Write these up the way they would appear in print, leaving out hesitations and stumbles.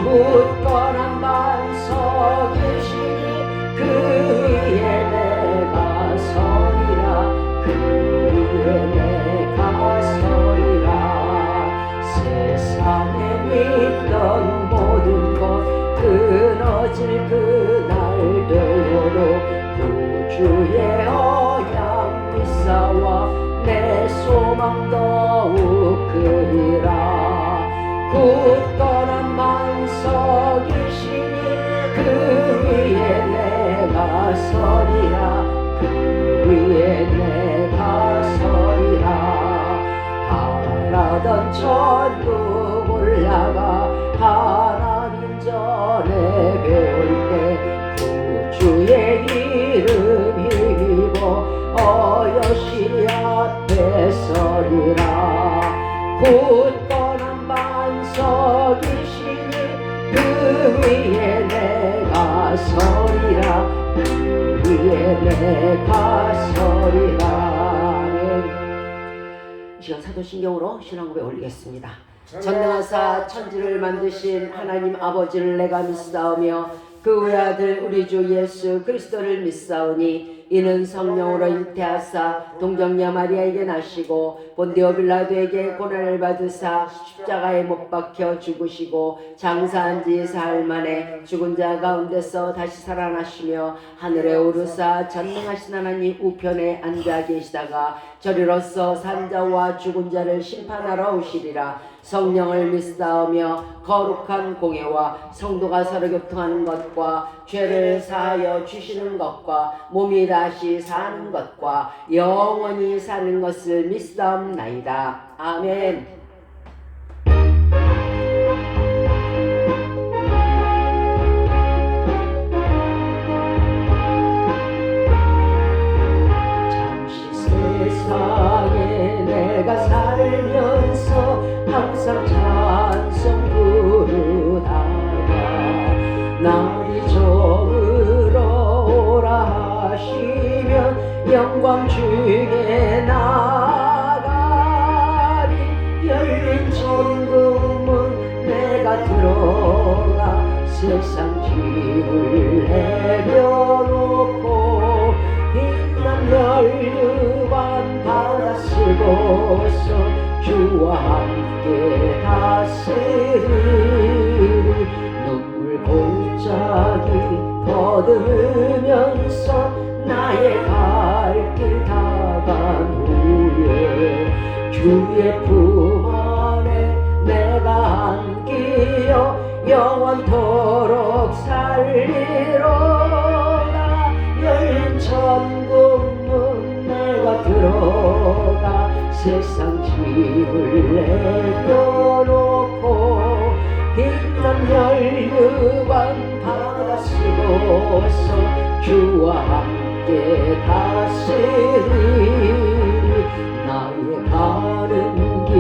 굳건한 반석이시니 그 위에 내가 서리라. 그 위에 내가 서리라. 세상에 믿던 모든 것 끊어질 그날들도 구주의 언약 미사와 내 소망 더욱 크리라. 굳건한 반석이시니 그 위에 내가 서리라. 그 위에 내가 서리라. 바라던 천국 올라가 하나님 전에 배울 때 구주의 이름 힘입어 어여시 앞에 서리라. 굳건한 반석이시니 그 위에 내가 서리라. 그 위에 내가 서리라. 이 시간 사도신경으로 신앙고백 올리겠습니다. 전능하사 천지를 만드신 하나님 아버지를 내가 믿사오며 그 외아들 우리 주 예수 그리스도를 믿사오니 이는 성령으로 잉태하사 동정녀 마리아에게 나시고 본디오 빌라도에게 고난을 받으사 십자가에 못 박혀 죽으시고 장사한 지 사흘 만에 죽은 자 가운데서 다시 살아나시며 하늘에 오르사 전능하신 하나님 우편에 앉아 계시다가 저리로서 산자와 죽은 자를 심판하러 오시리라. 성령을 믿사오며 거룩한 공예와 성도가 서로 교통하는 것과 죄를 사하여 주시는 것과 몸이 다시 사는 것과 영원히 사는 것을 믿사옵나이다. 아멘. 세상에 내가 살면서 항상 찬송 부르다가 날이 저물어 오라 하시면 영광 중에 나가리. 열린 천국문 내가 들어가 세상 짐을 내려놓고 빛난 멸류관 받아 쓰고서 주와 함께 다스리리. 눈물 골짜기 더듬으면서 나의 갈 길 다간 후에 주의 품 안에 내가 안기어 영원토록 살리로다. 열린 천국문 내가 들어가 세상 짐을 내려놓고 빛난 멸류관 받아 쓰고서 주와 함께 다스리리. 나의 가는 길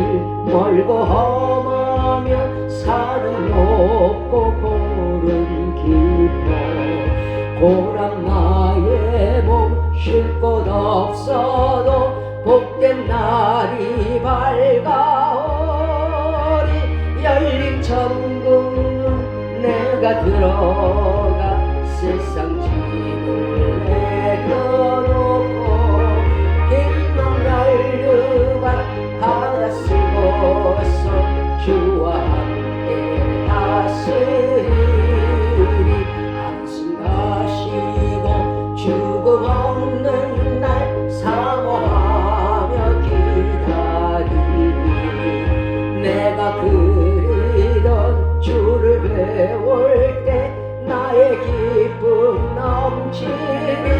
멀고 험하며 산은 높고 골은 깊어 고랑 나의 몸 쉴 곳 없어도 복된 날이 밝아오리. 열린 천국문 내가 들어가 세상 짐을 내려놓고 빛난 멸류관 받아 쓰고서 주와 함께 다스리리. 한숨 가시고 죽음 없는 날 사모하며 기다리니. 내가 그리던 주를 배울 때 나의 기쁨 넘치리라.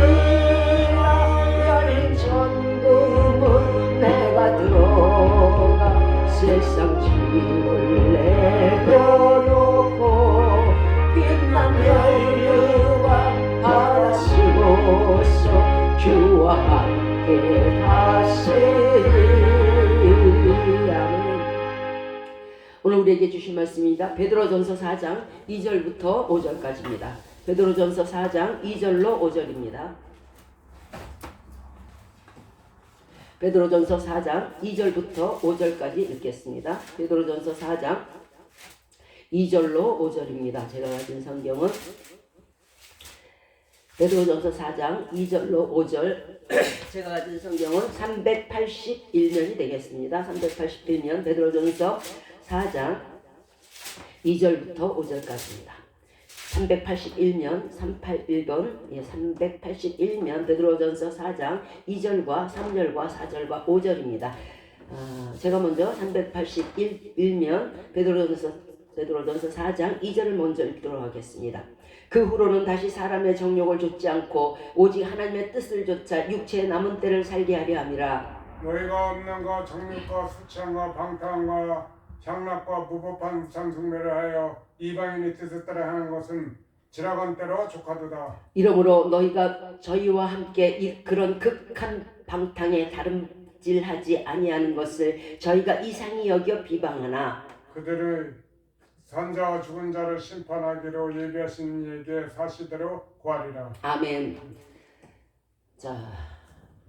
열린 천국문 내가 들어가 세상 짐을 내려놓고 빛난 멸류관 받아 쓰고서 주와 함께 다스리리. 아멘. 오늘 우리에게 주신 말씀입니다. 베드로전서 4장 2절부터 5절까지입니다. 베드로전서 4장 2절로 5절입니다. 베드로전서 4장 2절부터 5절까지 읽겠습니다. 베드로전서 4장 2절로 5절입니다. 제가 가진 성경은 베드로전서 4장 2절로 5절, 제가 가진 성경은 381면이 되겠습니다. 381면 베드로전서 4장 2절부터 5절까지입니다. 381면 381번 381면 베드로전서 4장 2절과 3절과 4절과 5절입니다. 제가 먼저 381면 베드로전서 4장 2절을 먼저 읽도록 하겠습니다. 그 후로는 다시 사람의 정욕을 좇지 않고 오직 하나님의 뜻을 좇아 육체의 남은 때를 살게 하려 함이라. 너희가 음란과 정욕과 수치함과 방탕함과 향락과 무법한 우상 숭배를 하여 이방인의 뜻을 따라 하는 것은 지나간 때로 족하도다. 이러므로 너희가 저희와 함께 그런 극한 방탕에 다름질하지 아니하는 것을 저희가 이상히 여겨 비방하나 그들을 산자와 죽은 자를 심판하기로 예비하신 이에게 사시대로 구하리라. 아멘. 자,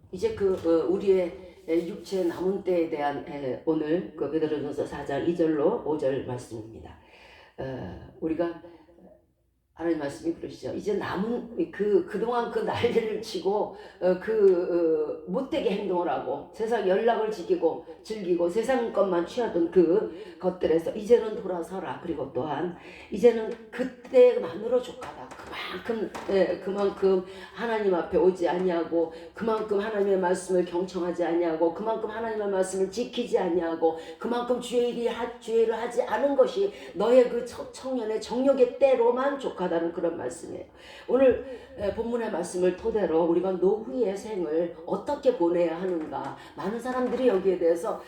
이제 우리의 육체의 남은 때에 대한 오늘 베드로전서 4장 2절로 5절 말씀입니다. 우리가 하나님 말씀이 그러시죠. 이제 남은 그동안 그 난리를 치고 못되게 행동을 하고 세상 연락을 즐기고 세상 것만 취하던 그 것들에서 이제는 돌아서라. 그리고 또한 이제는 그때만으로 족하다. 그만큼 하나님 앞에 오지 아니하고 그만큼 하나님의 말씀을 경청하지 아니하고 그만큼 하나님의 말씀을 지키지 아니하고 그만큼 죄를 하지 않은 것이 너의 그 청년의 정욕의 때로만 족하다는 그런 말씀이에요. 오늘 본문의 말씀을 토대로 우리가 노후의 생을 어떻게 보내야 하는가, 많은 사람들이 여기에 대해서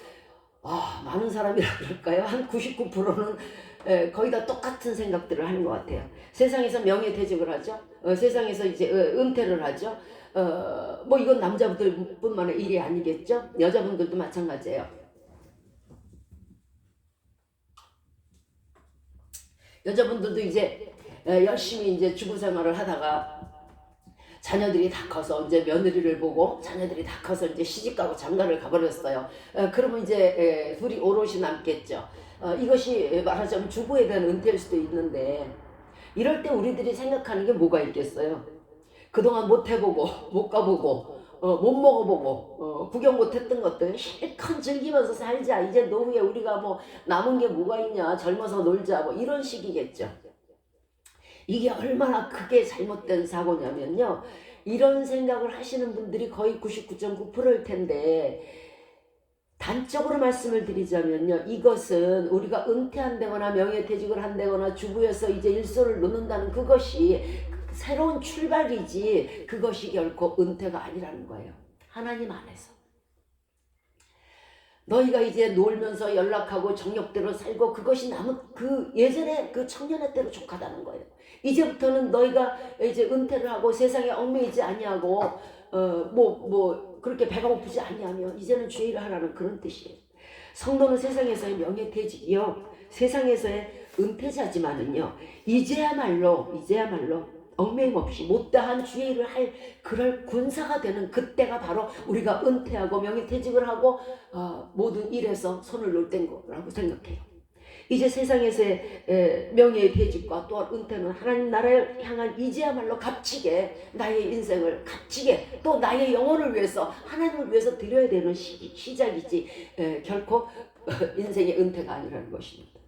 많은 사람이라 그럴까요? 한 99%는 거의 다 똑같은 생각들을 하는 것 같아요. 세상에서 명예퇴직을 하죠. 세상에서 이제 은퇴를 하죠. 뭐 이건 남자분들뿐만의 일이 아니겠죠. 여자분들도 마찬가지예요. 여자분들도 이제 열심히 이제 주부 생활을 하다가 자녀들이 다 커서 이제 며느리를 보고 자녀들이 다 커서 이제 시집가고 장가를 가버렸어요. 그러면 이제 둘이 오롯이 남겠죠. 이것이 말하자면 주부에 대한 은퇴일 수도 있는데, 이럴 때 우리들이 생각하는 게 뭐가 있겠어요? 그동안 못 해보고 못 가보고 못 먹어보고 구경 못했던 것들 실컷 즐기면서 살자. 이제 노후에 우리가 뭐 남은 게 뭐가 있냐, 젊어서 놀자, 뭐 이런 식이겠죠. 이게 얼마나 크게 잘못된 사고냐면요, 이런 생각을 하시는 분들이 거의 99.9%일 텐데, 단적으로 말씀을 드리자면요, 이것은 우리가 은퇴한다거나 명예퇴직을 한다거나 주부에서 이제 일소를 놓는다는 그것이 새로운 출발이지, 그것이 결코 은퇴가 아니라는 거예요. 하나님 안에서 너희가 이제 놀면서 연락하고 정욕대로 살고 그것이 예전에 그 청년의 때로 족하다는 거예요. 이제부터는 너희가 이제 은퇴를 하고 세상에 얽매이지 아니하고 그렇게 배가 고프지 아니하며 이제는 주의 일을 하라는 그런 뜻이에요. 성도는 세상에서의 명예퇴직이요, 세상에서의 은퇴자지만은요, 이제야말로 얽매임 없이 못다한 주의 일을 할 그럴 군사가 되는 그때가 바로 우리가 은퇴하고 명예퇴직을 하고 모든 일에서 손을 놓을 때인 거라고 생각해요. 이제 세상에서의 명예퇴직과 또한 은퇴는 하나님 나라를 향한 이제야말로 값지게 나의 인생을 값지게 또 나의 영혼을 위해서 하나님을 위해서 드려야 되는 시작이지 결코 인생의 은퇴가 아니라는 것입니다.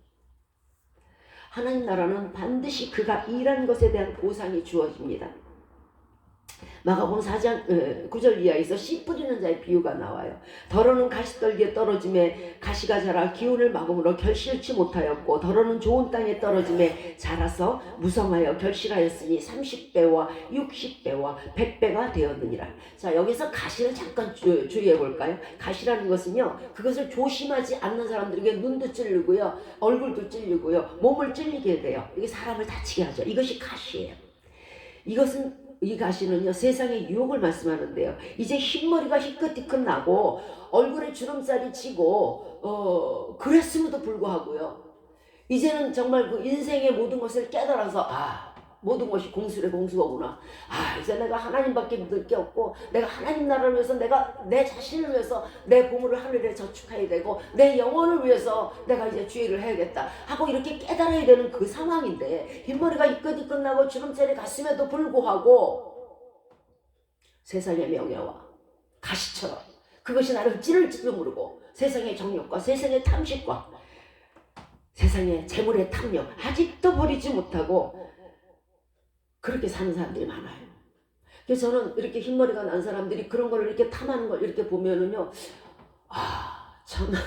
하나님 나라는 반드시 그가 일한 것에 대한 보상이 주어집니다. 마가복음 4장 9절 이하에서 씨 뿌리는 자의 비유가 나와요. 더러는 가시떨기에 떨어짐에 가시가 자라 기운을 막음으로 결실치 못하였고, 더러는 좋은 땅에 떨어짐에 자라서 무성하여 결실하였으니 30배와 60배와 100배가 되었느니라. 자, 여기서 가시를 잠깐 주의해 볼까요? 가시라는 것은요, 그것을 조심하지 않는 사람들에게 눈도 찔리고요, 얼굴도 찔리고요, 몸을 찔리게 돼요. 이게 사람을 다치게 하죠. 이것이 가시예요. 이 가시는요, 세상의 유혹을 말씀하는데요, 이제 흰머리가 희끗희끗 나고 얼굴에 주름살이 치고 그랬음에도 불구하고요, 이제는 정말 그 인생의 모든 것을 깨달아서 모든 것이 공수래 공수거구나. 아, 이제 내가 하나님밖에 믿을 게 없고 내가 하나님 나라를 위해서 내가 내 자신을 위해서 내 보물을 하늘에 저축해야 되고 내 영혼을 위해서 내가 이제 주의를 해야겠다 하고 이렇게 깨달아야 되는 그 상황인데 흰머리가 이끌이끌 나고 주름살이 갔음에도 불구하고 세상의 명예와 가시처럼 그것이 나를 찌를지도 모르고 세상의 정욕과 세상의 탐식과 세상의 재물의 탐욕 아직도 버리지 못하고 그렇게 사는 사람들이 많아요. 그래서 저는 이렇게 흰머리가 난 사람들이 그런 걸 이렇게 탐하는 걸 이렇게 보면은요, 아, 저는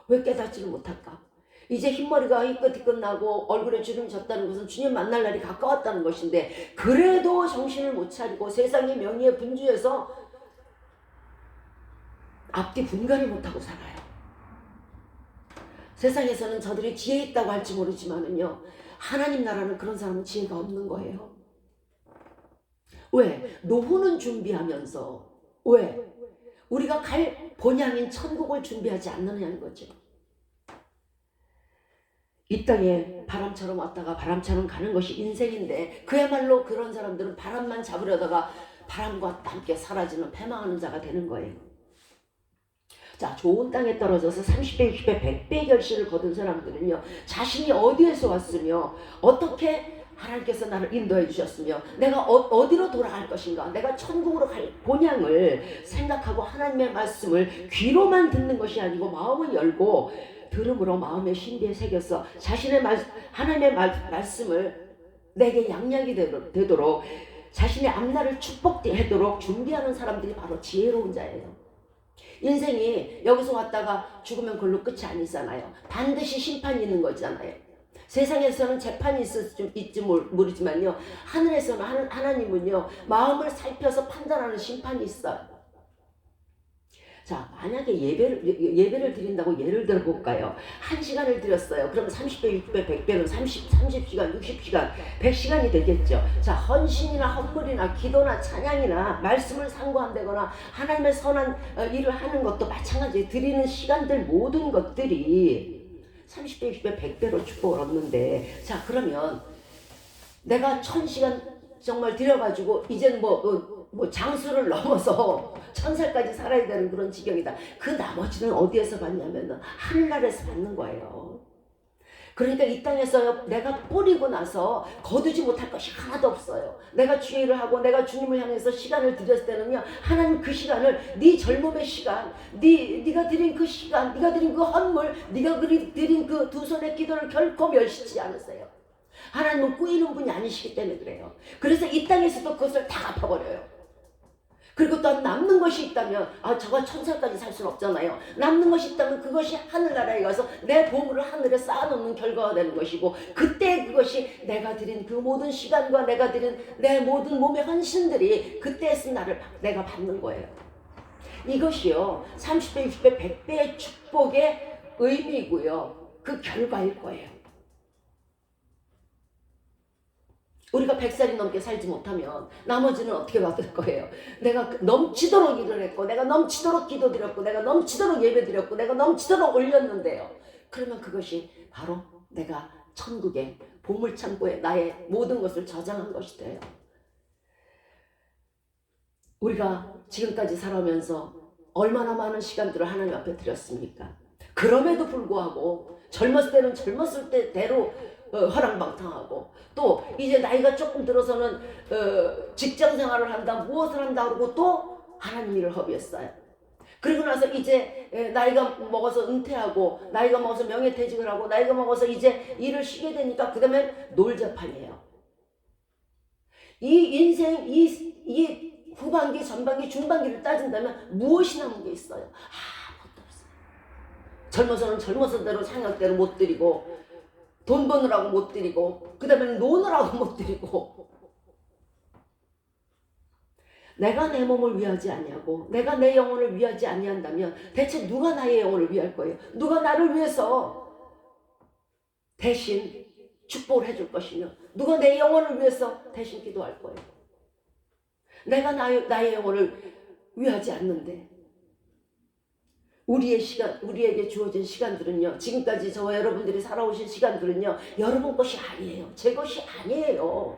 왜 깨닫지를 못할까? 이제 흰머리가 희끗희끗 나고 얼굴에 주름이 졌다는 것은 주님 만날 날이 가까웠다는 것인데 그래도 정신을 못 차리고 세상의 명예에 분주해서 앞뒤 분간을 못하고 살아요. 세상에서는 저들이 지혜 있다고 할지 모르지만은요, 하나님 나라는 그런 사람은 지혜가 없는 거예요. 왜? 노후는 준비하면서 왜? 우리가 갈 본향인 천국을 준비하지 않느냐는 거죠. 이 땅에 바람처럼 왔다가 바람처럼 가는 것이 인생인데 그야말로 그런 사람들은 바람만 잡으려다가 바람과 함께 사라지는 패망하는 자가 되는 거예요. 자, 좋은 땅에 떨어져서 30배, 60배, 100배의 결실을 거둔 사람들은요, 자신이 어디에서 왔으며 어떻게 하나님께서 나를 인도해 주셨으며 내가 어디로 돌아갈 것인가, 내가 천국으로 갈 본향을 생각하고 하나님의 말씀을 귀로만 듣는 것이 아니고 마음을 열고 들음으로 마음의 신비에 새겨서 자신의 하나님의 말씀을 내게 양약이 되도록 자신의 앞날을 축복되도록 준비하는 사람들이 바로 지혜로운 자예요. 인생이 여기서 왔다가 죽으면 그걸로 끝이 아니잖아요. 반드시 심판이 있는 거잖아요. 세상에서는 재판이 있을지 모르지만요, 하늘에서는 하나님은요 마음을 살펴서 판단하는 심판이 있어요. 자, 만약에 예배를 드린다고 예를 들어 볼까요? 1시간을 드렸어요. 그럼 30배, 60배, 100배는 30시간, 60시간, 100시간이 되겠죠. 자, 헌신이나 헌물이나 기도나 찬양이나 말씀을 상고한다거나 하나님의 선한 일을 하는 것도 마찬가지예요. 드리는 시간들 모든 것들이 30배, 60배, 100배로 축복을 얻는데, 자, 그러면 내가 1000시간 정말 드려가지고 이제는 뭐 장수를 넘어서 1000살까지 살아야 되는 그런 지경이다. 그 나머지는 어디에서 받냐면 하늘나라에서 받는 거예요. 그러니까 이 땅에서 내가 뿌리고 나서 거두지 못할 것이 하나도 없어요. 내가 주의를 하고 내가 주님을 향해서 시간을 드렸을 때는요, 하나님 그 시간을 네 젊음의 시간, 네가 드린 그 시간, 네가 드린 그 헌물, 네가 드린 그 두 손의 기도를 결코 멸시치 않으세요. 하나님은 꾸이는 분이 아니시기 때문에 그래요. 그래서 이 땅에서도 그것을 다 갚아버려요. 그리고 또 남는 것이 있다면, 아, 저가 1000살까지 살 수는 없잖아요. 남는 것이 있다면 그것이 하늘나라에 가서 내 보물을 하늘에 쌓아놓는 결과가 되는 것이고, 그때 그것이 내가 드린 그 모든 시간과 내가 드린 내 모든 몸의 헌신들이 그때에서 내가 받는 거예요. 이것이요 30배, 60배, 100배의 축복의 의미고요, 그 결과일 거예요. 우리가 100살이 넘게 살지 못하면 나머지는 어떻게 받을 거예요? 내가 넘치도록 일을 했고, 내가 넘치도록 기도 드렸고, 내가 넘치도록 예배 드렸고, 내가 넘치도록 올렸는데요, 그러면 그것이 바로 내가 천국의 보물창고에 나의 모든 것을 저장한 것이 돼요. 우리가 지금까지 살아오면서 얼마나 많은 시간들을 하나님 앞에 드렸습니까? 그럼에도 불구하고 젊었을 때는 젊었을 때대로 허랑방탕하고, 또 이제 나이가 조금 들어서는 직장 생활을 한다, 무엇을 한다 그러고 또 하나님 일을 허비했어요. 그리고 나서 이제 나이가 먹어서 은퇴하고, 나이가 먹어서 명예퇴직을 하고, 나이가 먹어서 이제 일을 쉬게 되니까 그 다음에 놀자판이에요. 이 인생, 이 후반기, 전반기, 중반기를 따진다면 무엇이 남은 게 있어요? 아무것도 없어요. 젊어서는 젊어서대로 생각대로 못 드리고, 돈 버느라고 못 드리고, 그 다음에 노느라고 못 드리고, 내가 내 몸을 위하지 아니하고 내가 내 영혼을 위하지 아니한다면 대체 누가 나의 영혼을 위할 거예요? 누가 나를 위해서 대신 축복을 해줄 것이며 누가 내 영혼을 위해서 대신 기도할 거예요? 내가 나의 영혼을 위하지 않는데 우리의 시간, 우리에게 주어진 시간들은요, 지금까지 저와 여러분들이 살아오신 시간들은요, 여러분 것이 아니에요. 제 것이 아니에요.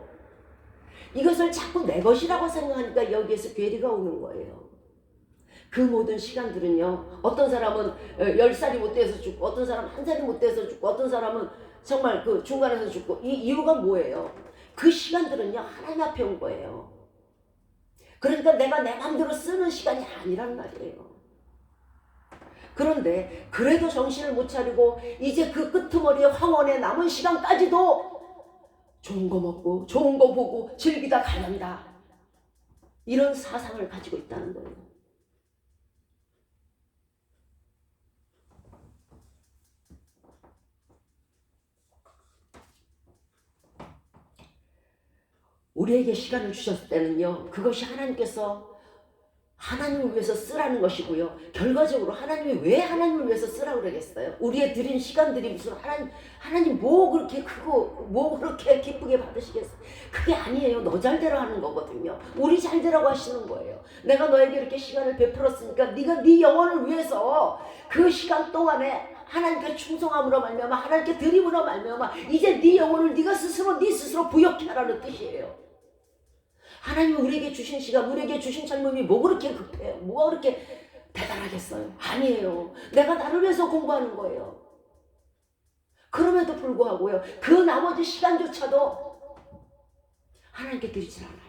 이것을 자꾸 내 것이라고 생각하니까 여기에서 괴리가 오는 거예요. 그 모든 시간들은요, 어떤 사람은 10살이 못 돼서 죽고, 어떤 사람은 1살이 못 돼서 죽고, 어떤 사람은 정말 그 중간에서 죽고, 이 이유가 뭐예요? 그 시간들은요, 하나님 앞에 온 거예요. 그러니까 내가 내 마음대로 쓰는 시간이 아니란 말이에요. 그런데 그래도 정신을 못 차리고 이제 그 끄트머리의 황혼에 남은 시간까지도 좋은 거 먹고 좋은 거 보고 즐기다 가는다, 이런 사상을 가지고 있다는 거예요. 우리에게 시간을 주셨을 때는요, 그것이 하나님을 위해서 쓰라는 것이고요. 결과적으로 하나님이 왜 하나님을 위해서 쓰라고 그러겠어요? 우리의 드린 시간들이 무슨 하나님 뭐 그렇게 크고 뭐 그렇게 기쁘게 받으시겠어요? 그게 아니에요. 너 잘대로 하는 거거든요. 우리 잘되라고 하시는 거예요. 내가 너에게 이렇게 시간을 베풀었으니까 네가 네 영혼을 위해서 그 시간 동안에 하나님께 충성함으로 말미암아, 하나님께 드림으로 말미암아 이제 네 영혼을 네가 스스로 부욕케 하라는 뜻이에요. 하나님이 우리에게 주신 시간, 우리에게 주신 젊음이 뭐 그렇게 급해요? 뭐가 그렇게 대단하겠어요? 아니에요. 내가 나를 위해서 공부하는 거예요. 그럼에도 불구하고요, 그 나머지 시간조차도 하나님께 드리질 않아요.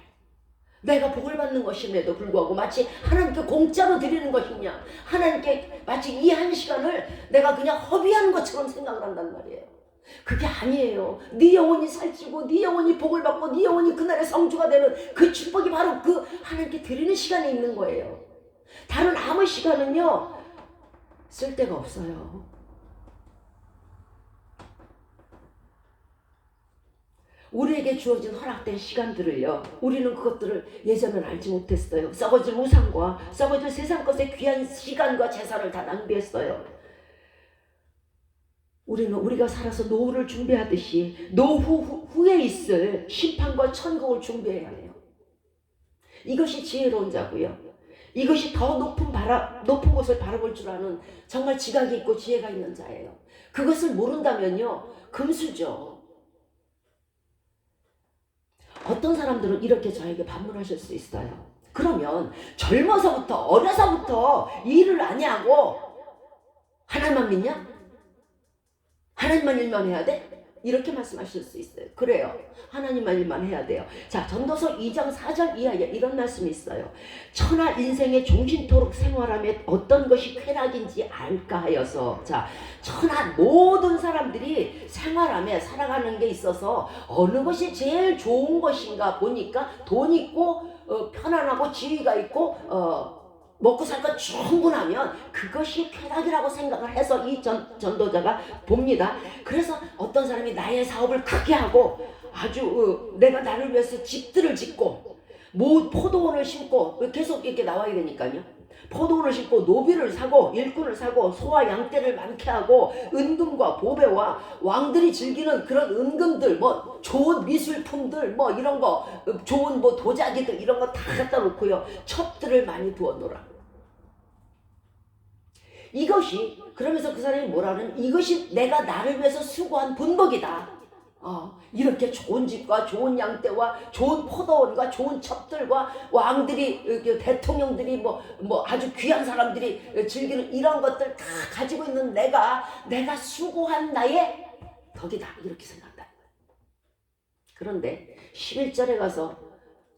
내가 복을 받는 것임에도 불구하고 마치 하나님께 공짜로 드리는 것이냐, 하나님께 마치 이 한 시간을 내가 그냥 허비하는 것처럼 생각을 한단 말이에요. 그게 아니에요. 네 영혼이 살찌고 네 영혼이 복을 받고 네 영혼이 그날의 성주가 되는 그 축복이 바로 그 하나님께 드리는 시간에 있는 거예요. 다른 아무 시간은요, 쓸데가 없어요. 우리에게 주어진 허락된 시간들을요, 우리는 그것들을 예전엔 알지 못했어요. 썩어질 우상과 썩어질 세상 것에 귀한 시간과 재산을 다 낭비했어요. 우리가 살아서 노후를 준비하듯이 노후 후에 있을 심판과 천국을 준비해야 해요. 이것이 지혜로운 자고요. 이것이 더 높은 곳을 바라볼 줄 아는 정말 지각이 있고 지혜가 있는 자예요. 그것을 모른다면요, 금수저. 어떤 사람들은 이렇게 저에게 반문하실 수 있어요. 그러면 어려서부터 일을 아니하고 하나님만 믿냐? 하나님만 일만 해야 돼? 이렇게 말씀하실 수 있어요. 그래요. 하나님만 일만 해야 돼요. 자, 전도서 2장 4절 이하에 이런 말씀이 있어요. 천하 인생의 종신토록 생활하며 어떤 것이 쾌락인지 알까 하여서, 자, 천하 모든 사람들이 생활하며 살아가는 게 있어서 어느 것이 제일 좋은 것인가 보니까 돈 있고 편안하고 지위가 있고 먹고 살 것 충분하면 그것이 쾌락이라고 생각을 해서 이 전도자가 봅니다. 그래서 어떤 사람이 나의 사업을 크게 하고 아주 내가 나를 위해서 집들을 짓고 포도원을 심고, 계속 이렇게 나와야 되니까요. 포도원을 심고 노비를 사고 일꾼을 사고 소와 양떼를 많게 하고 은금과 보배와 왕들이 즐기는 그런 은금들, 뭐 좋은 미술품들, 뭐 이런 거, 좋은 뭐 도자기들 이런 거 다 갖다 놓고요, 첩들을 많이 두어 놓으라. 이것이, 그러면서 그 사람이 뭐라는, 이것이 내가 나를 위해서 수고한 분복이다. 이렇게 좋은 집과 좋은 양떼와 좋은 포도원과 좋은 첩들과 왕들이, 대통령들이 뭐 아주 귀한 사람들이 즐기는 이런 것들 다 가지고 있는 내가 수고한 나의 덕이다, 이렇게 생각한다. 그런데 11절에 가서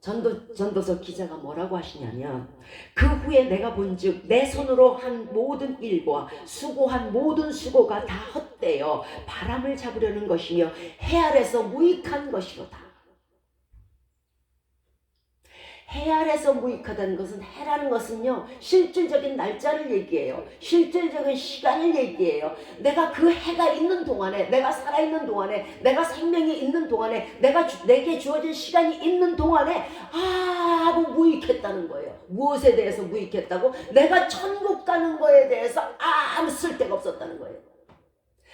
전도서 기자가 뭐라고 하시냐면, 그 후에 내가 본즉 내 손으로 한 모든 일과 수고한 모든 수고가 다 헛되어 바람을 잡으려는 것이며 해 아래서 무익한 것이로다. 해 아래서 무익하다는 것은, 해라는 것은요, 실질적인 날짜를 얘기해요. 실질적인 시간을 얘기해요. 내가 그 해가 있는 동안에, 내가 살아있는 동안에, 내가 생명이 있는 동안에, 내게 주어진 시간이 있는 동안에 아무 무익했다는 거예요. 무엇에 대해서 무익했다고? 내가 천국 가는 거에 대해서 아무 쓸데가 없었다는 거예요.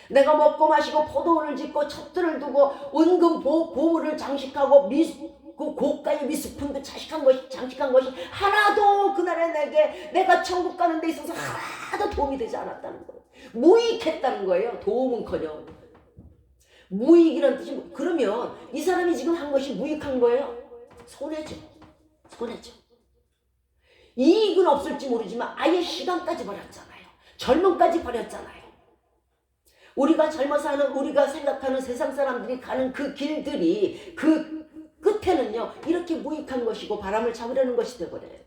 내가 먹고 마시고 포도원을 짓고 첩들을 두고 은금 보물을 장식하고 그 고가의 미술품도 장식한 것이 하나도 그날에 내가 천국 가는 데 있어서 하나도 도움이 되지 않았다는 거예요. 무익했다는 거예요. 도움은커녕. 무익이라는 뜻이 그러면 이 사람이 지금 한 것이 무익한 거예요? 손해죠. 손해죠. 이익은 없을지 모르지만 아예 시간까지 버렸잖아요. 젊음까지 버렸잖아요. 우리가 젊어서 하는 우리가 생각하는 세상 사람들이 가는 그 길들이 그 끝에는요 이렇게 무익한 것이고 바람을 잡으려는 것이 되버려요.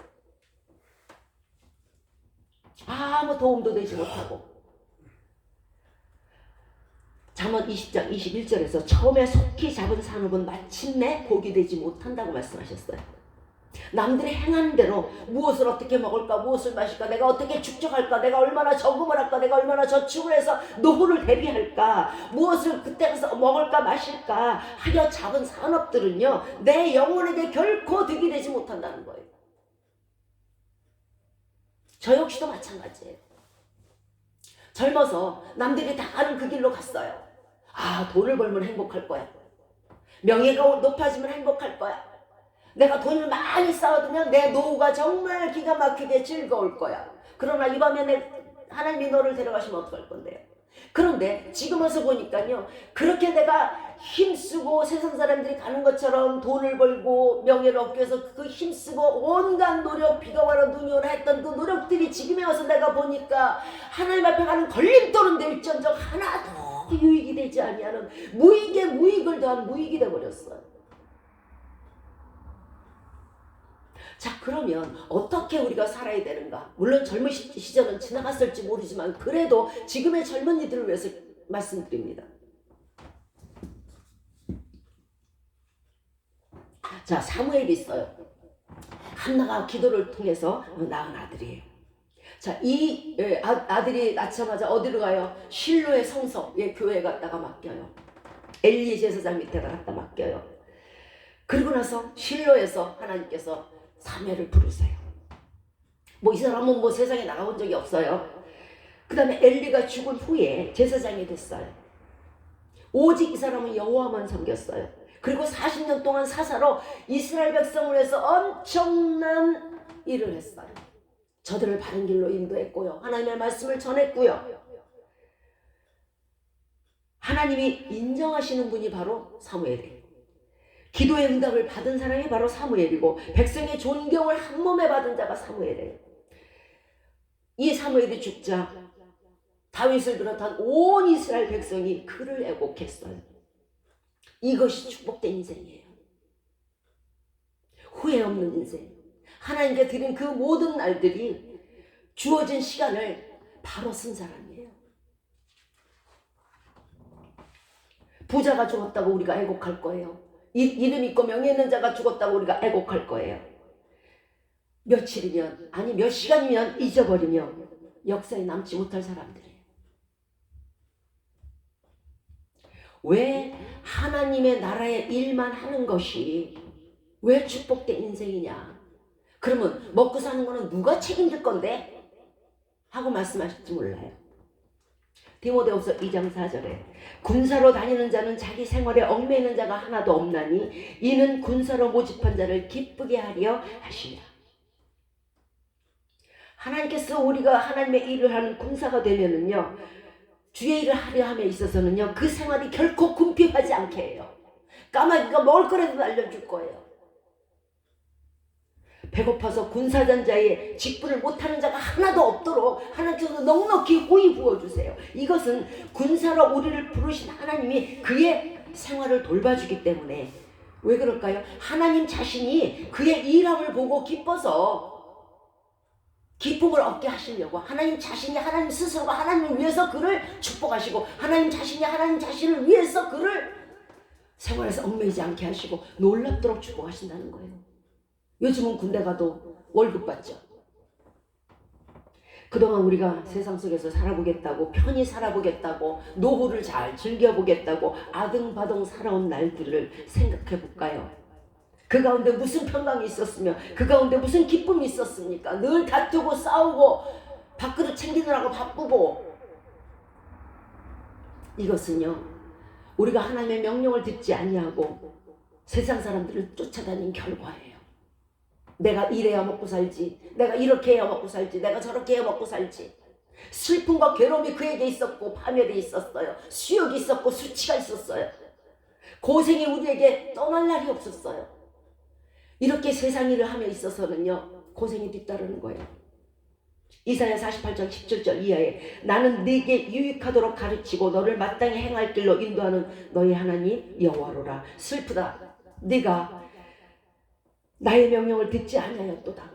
아무 도움도 되지 못하고. 잠언 20장 21절에서 처음에 속히 잡은 산업은 마침내 복이 되지 못한다고 말씀하셨어요. 남들이 행하는 대로 무엇을 어떻게 먹을까, 무엇을 마실까, 내가 어떻게 축적할까, 내가 얼마나 저금을 할까, 내가 얼마나 저축을 해서 노후를 대비할까, 무엇을 그때 가서 먹을까 마실까 하여 잡은 산업들은요 내 영혼에게 결코 득이 되지 못한다는 거예요. 저 역시도 마찬가지예요. 젊어서 남들이 다 가는 그 길로 갔어요. 아, 돈을 벌면 행복할 거야. 명예가 높아지면 행복할 거야. 내가 돈을 많이 쌓아두면 내 노후가 정말 기가 막히게 즐거울 거야. 그러나 이 밤에 하나님이 너를 데려가시면 어떡할 건데요? 그런데 지금 와서 보니까요 그렇게 내가 힘쓰고 세상 사람들이 가는 것처럼 돈을 벌고 명예를 얻기 위해서 그 힘쓰고 온갖 노력, 비가 와라 눈이 오라 했던 그 노력들이 지금에 와서 내가 보니까 하나님 앞에 가는 걸림돌은 될지언정 하나도 유익이 되지 아니하는 무익에 무익을 더한 무익이 되어버렸어요. 자, 그러면 어떻게 우리가 살아야 되는가? 물론 젊은 시절은 지나갔을지 모르지만 그래도 지금의 젊은이들을 위해서 말씀드립니다. 자, 사무엘이 있어요. 한나가 기도를 통해서 낳은 아들이에요. 자, 이 아들이 낳자마자 어디로 가요? 실로의 성서에 교회에 갔다가 맡겨요. 엘리 제사장 밑에 갖다 맡겨요. 그리고 나서 실로에서 하나님께서 사무엘을 부르세요. 뭐 이 사람은 뭐 세상에 나가본 적이 없어요. 그 다음에 엘리가 죽은 후에 제사장이 됐어요. 오직 이 사람은 여호와만 섬겼어요. 그리고 40년 동안 사사로 이스라엘 백성을 위해서 엄청난 일을 했어요. 저들을 바른 길로 인도했고요. 하나님의 말씀을 전했고요. 하나님이 인정하시는 분이 바로 사무엘이에요. 기도의 응답을 받은 사람이 바로 사무엘이고 백성의 존경을 한 몸에 받은 자가 사무엘이에요. 이 사무엘이 죽자 다윗을 비롯한 온 이스라엘 백성이 그를 애곡했어요. 이것이 축복된 인생이에요. 후회 없는 인생. 하나님께 드린 그 모든 날들이 주어진 시간을 바로 쓴 사람이에요. 부자가 죽었다고 우리가 애곡할 거예요. 이름 있고 명예 있는 자가 죽었다고 우리가 애곡할 거예요. 며칠이면 아니 몇 시간이면 잊어버리며 역사에 남지 못할 사람들이에요. 왜 하나님의 나라의 일만 하는 것이 왜 축복된 인생이냐? 그러면 먹고 사는 거는 누가 책임질 건데? 하고 말씀하실지 몰라요. 디모데후서 2장 4절에 군사로 다니는 자는 자기 생활에 얽매이는 자가 하나도 없나니 이는 군사로 모집한 자를 기쁘게 하려 하시냐. 하나님께서 우리가 하나님의 일을 하는 군사가 되면은요 주의 일을 하려 함에 있어서는요 그 생활이 결코 궁핍하지 않게 해요. 까마귀가 먹을 거라도 알려줄 거예요. 배고파서 군사단자의 직분을 못하는 자가 하나도 없도록 하나님께서 넉넉히 호의 부어주세요. 이것은 군사로 우리를 부르신 하나님이 그의 생활을 돌봐주기 때문에. 왜 그럴까요? 하나님 자신이 그의 일함을 보고 기뻐서 기쁨을 얻게 하시려고 하나님 자신이 하나님 스스로가 하나님을 위해서 그를 축복하시고 하나님 자신이 하나님 자신을 위해서 그를 생활에서 얽매이지 않게 하시고 놀랍도록 축복하신다는 거예요. 요즘은 군대 가도 월급 받죠. 그동안 우리가 세상 속에서 살아보겠다고 편히 살아보겠다고 노후를 잘 즐겨보겠다고 아등바등 살아온 날들을 생각해 볼까요? 그 가운데 무슨 평강이 있었으며 그 가운데 무슨 기쁨이 있었습니까? 늘 다투고 싸우고 밥그릇 챙기느라고 바쁘고. 이것은요 우리가 하나님의 명령을 듣지 아니하고 세상 사람들을 쫓아다닌 결과예요. 내가 이래야 먹고 살지, 내가 이렇게 해야 먹고 살지, 내가 저렇게 해야 먹고 살지. 슬픔과 괴로움이 그에게 있었고 파멸이 있었어요. 수욕이 있었고 수치가 있었어요. 고생이 우리에게 떠날 날이 없었어요. 이렇게 세상 일을 하며 있어서는요, 고생이 뒤따르는 거예요. 이사야 48장 17절 이하에 나는 네게 유익하도록 가르치고 너를 마땅히 행할 길로 인도하는 너희 하나님 여호와로라. 슬프다. 네가 나의 명령을 듣지 아니하였도다.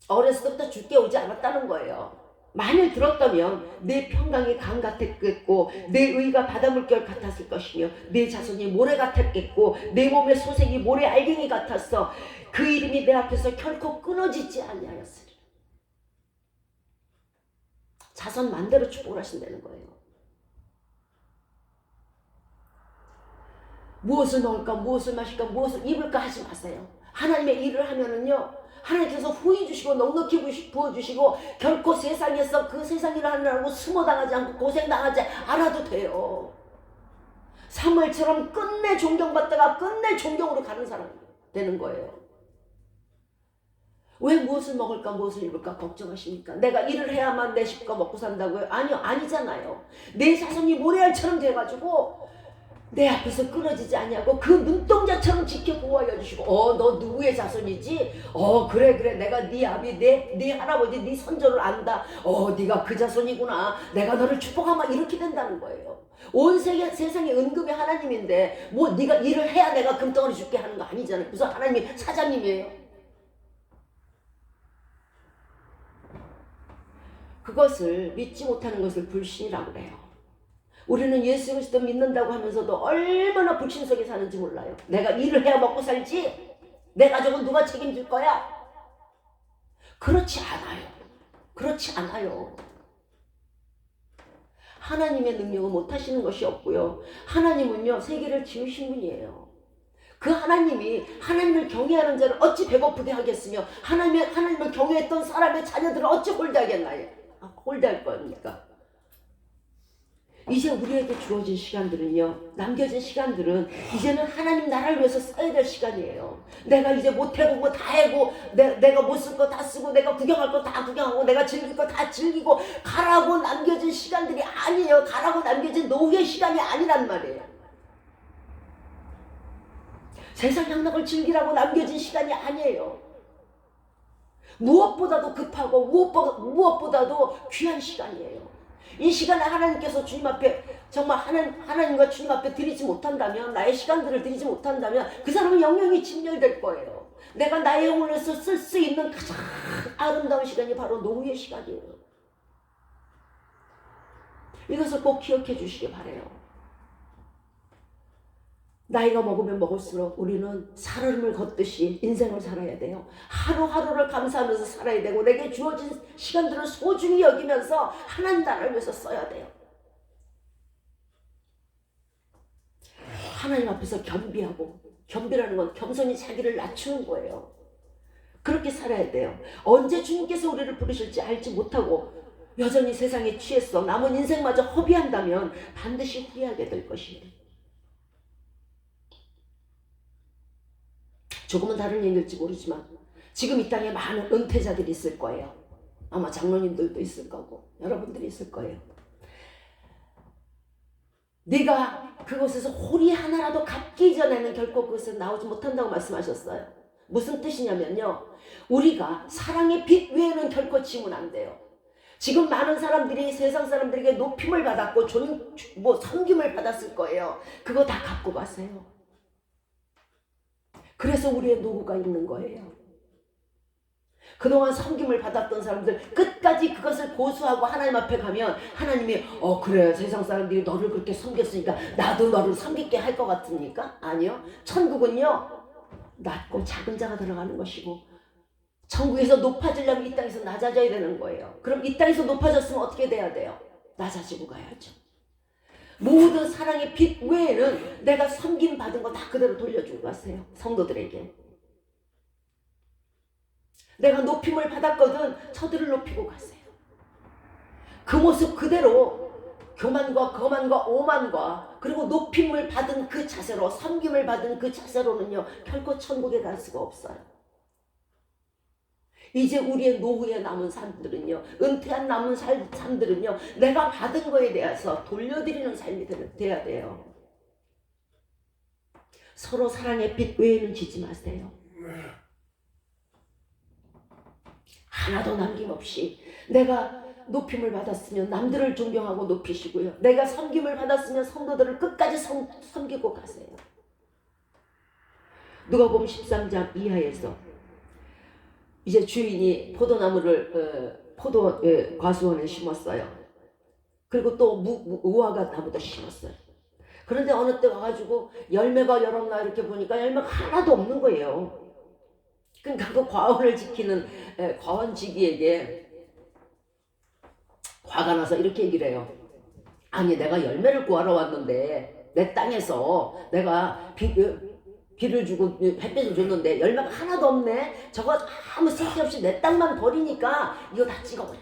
어렸을 때부터 죽게 오지 않았다는 거예요. 만일 들었다면 내 평강이 강 같았겠고 내 의가 바닷물결 같았을 것이며 내 자손이 모래 같았겠고 내 몸의 소색이 모래 알갱이 같았어 그 이름이 내 앞에서 결코 끊어지지 아니하였으리라. 자손 만대로 축복을 하신다는 거예요. 무엇을 먹을까, 무엇을 마실까, 무엇을 입을까 하지 마세요. 하나님의 일을 하면은요, 하나님께서 후히 주시고 넉넉히 부어주시고 결코 세상에서 그 세상 일을 하느라고 수모당하지 않고 고생당하지 않아도 돼요. 사무엘처럼 끝내 존경받다가 끝내 존경으로 가는 사람이 되는 거예요. 왜 무엇을 먹을까 무엇을 입을까 걱정하십니까? 내가 일을 해야만 내 식구가 먹고 산다고요? 아니요, 아니잖아요. 내 자손이 모래알처럼 돼가지고 내 앞에서 끊어지지 아니하고 그 눈동자처럼 지켜 보호하여 주시고 너 누구의 자손이지? 그래 내가 네 아비 네 할아버지 네 선조를 안다. 네가 그 자손이구나. 내가 너를 축복하마. 이렇게 된다는 거예요. 온 세상에 은급이 하나님인데 뭐 네가 일을 해야 내가 금덩어리 줄게 하는 거 아니잖아요. 무슨 하나님이 사장님이에요. 그것을 믿지 못하는 것을 불신이라고 그래요. 우리는 예수 그리스도 믿는다고 하면서도 얼마나 불신 속에 사는지 몰라요. 내가 일을 해야 먹고 살지? 내 가족은 누가 책임질 거야? 그렇지 않아요. 그렇지 않아요. 하나님의 능력은 못하시는 것이 없고요. 하나님은요, 세계를 지으신 분이에요. 그 하나님을 경외하는 자를 어찌 배고프게 하겠으며 하나님을 경외했던 사람의 자녀들을 어찌 홀대하겠나요? 홀대할 겁니까? 이제 우리에게 주어진 시간들은요, 남겨진 시간들은 이제는 하나님 나라를 위해서 써야 될 시간이에요. 내가 이제 못해본 거 다 해고 내가 못 쓸 거 다 쓰고 내가 구경할 거 다 구경하고 내가 즐길 거 다 즐기고 가라고 남겨진 시간들이 아니에요. 가라고 남겨진 노후의 시간이 아니란 말이에요. 세상 향락을 즐기라고 남겨진 시간이 아니에요. 무엇보다도 급하고 무엇보다도 귀한 시간이에요. 이 시간에 하나님께서 주님 앞에 정말 하나님과 주님 앞에 드리지 못한다면, 나의 시간들을 드리지 못한다면 그 사람은 영영이 진멸될 거예요. 내가 나의 영혼을 쓸 수 있는 가장 아름다운 시간이 바로 노후의 시간이에요. 이것을 꼭 기억해 주시기 바라요. 나이가 먹으면 먹을수록 우리는 살얼음을 걷듯이 인생을 살아야 돼요. 하루하루를 감사하면서 살아야 되고 내게 주어진 시간들을 소중히 여기면서 하나님 나라를 위해서 써야 돼요. 하나님 앞에서 겸비하고, 겸비라는 건 겸손히 자기를 낮추는 거예요. 그렇게 살아야 돼요. 언제 주님께서 우리를 부르실지 알지 못하고 여전히 세상에 취해서 남은 인생마저 허비한다면 반드시 후회하게 될 것입니다. 조금은 다른 얘기일지 모르지만 지금 이 땅에 많은 은퇴자들이 있을 거예요. 아마 장로님들도 있을 거고 여러분들이 있을 거예요. 네가 그곳에서 홀이 하나라도 갚기 전에는 결코 그것에서 나오지 못한다고 말씀하셨어요. 무슨 뜻이냐면요, 우리가 사랑의 빛 외에는 결코 지면 안 돼요. 지금 많은 사람들이 세상 사람들에게 높임을 받았고 섬김을 받았을 거예요. 그거 다 갖고 가세요. 그래서 우리의 노후가 있는 거예요. 그동안 섬김을 받았던 사람들 끝까지 그것을 고수하고 하나님 앞에 가면 하나님이 그래 세상 사람들이 너를 그렇게 섬겼으니까 나도 너를 섬기게 할 것 같습니까? 아니요. 천국은요, 낮고 작은 자가 들어가는 것이고 천국에서 높아지려면 이 땅에서 낮아져야 되는 거예요. 그럼 이 땅에서 높아졌으면 어떻게 돼야 돼요? 낮아지고 가야죠. 모든 사랑의 빛 외에는 내가 섬김 받은 거 다 그대로 돌려주고 가세요. 성도들에게. 내가 높임을 받았거든 저들을 높이고 가세요. 그 모습 그대로 교만과 거만과 오만과 그리고 높임을 받은 그 자세로, 섬김을 받은 그 자세로는요 결코 천국에 갈 수가 없어요. 이제 우리의 노후에 남은 삶들은요, 은퇴한 남은 삶들은요, 내가 받은 거에 대해서 돌려드리는 삶이 돼야 돼요. 서로 사랑의 빛 외에는 지지 마세요. 하나도 남김없이 내가 높임을 받았으면 남들을 존경하고 높이시고요. 내가 섬김을 받았으면 성도들을 끝까지 섬기고 가세요. 누가복음 13장 이하에서 이제 주인이 포도나무를 과수원에 심었어요. 그리고 또 무화과 나무도 심었어요. 그런데 어느 때 와가지고 열매가 열었나 이렇게 보니까 열매가 하나도 없는 거예요. 그러니까 그 과원을 지키는 과원지기에게 화가 나서 이렇게 얘기를 해요. 아니 내가 열매를 구하러 왔는데 내 땅에서 내가 비를 주고 햇빛을 줬는데 열매가 하나도 없네. 저거 아무 쓸데없이 내 땅만 버리니까 이거 다 찍어버려.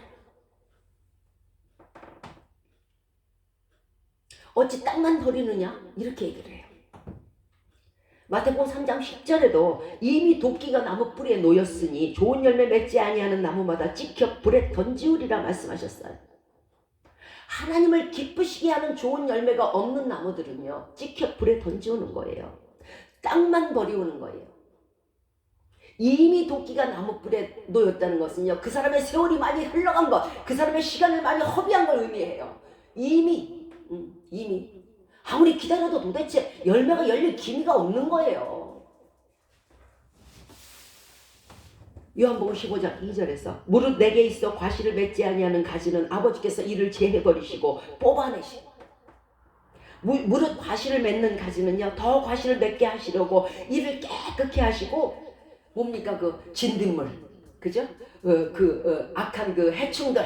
어찌 땅만 버리느냐? 이렇게 얘기를 해요. 마태복음 3장 10절에도 이미 도끼가 나무 뿌리에 놓였으니 좋은 열매 맺지 아니하는 나무마다 찍혀 불에 던지우리라 말씀하셨어요. 하나님을 기쁘시게 하는 좋은 열매가 없는 나무들은요 찍혀 불에 던지우는 거예요. 땅만 버리우는 거예요. 이미 도끼가 나무 뿔에 놓였다는 것은요 그 사람의 세월이 많이 흘러간 것, 그 사람의 시간을 많이 허비한 걸 의미해요. 이미 아무리 기다려도 도대체 열매가 열릴 기미가 없는 거예요. 요한복음 15장 2절에서 무릇 내게 있어 과실을 맺지 아니하는 가지는 아버지께서 이를 제해버리시고 뽑아내시고, 무릇 과실을 맺는 가지는요 더 과실을 맺게 하시려고 이를 깨끗게 하시고, 뭡니까 그 진딧물, 그죠? 악한 그 해충들,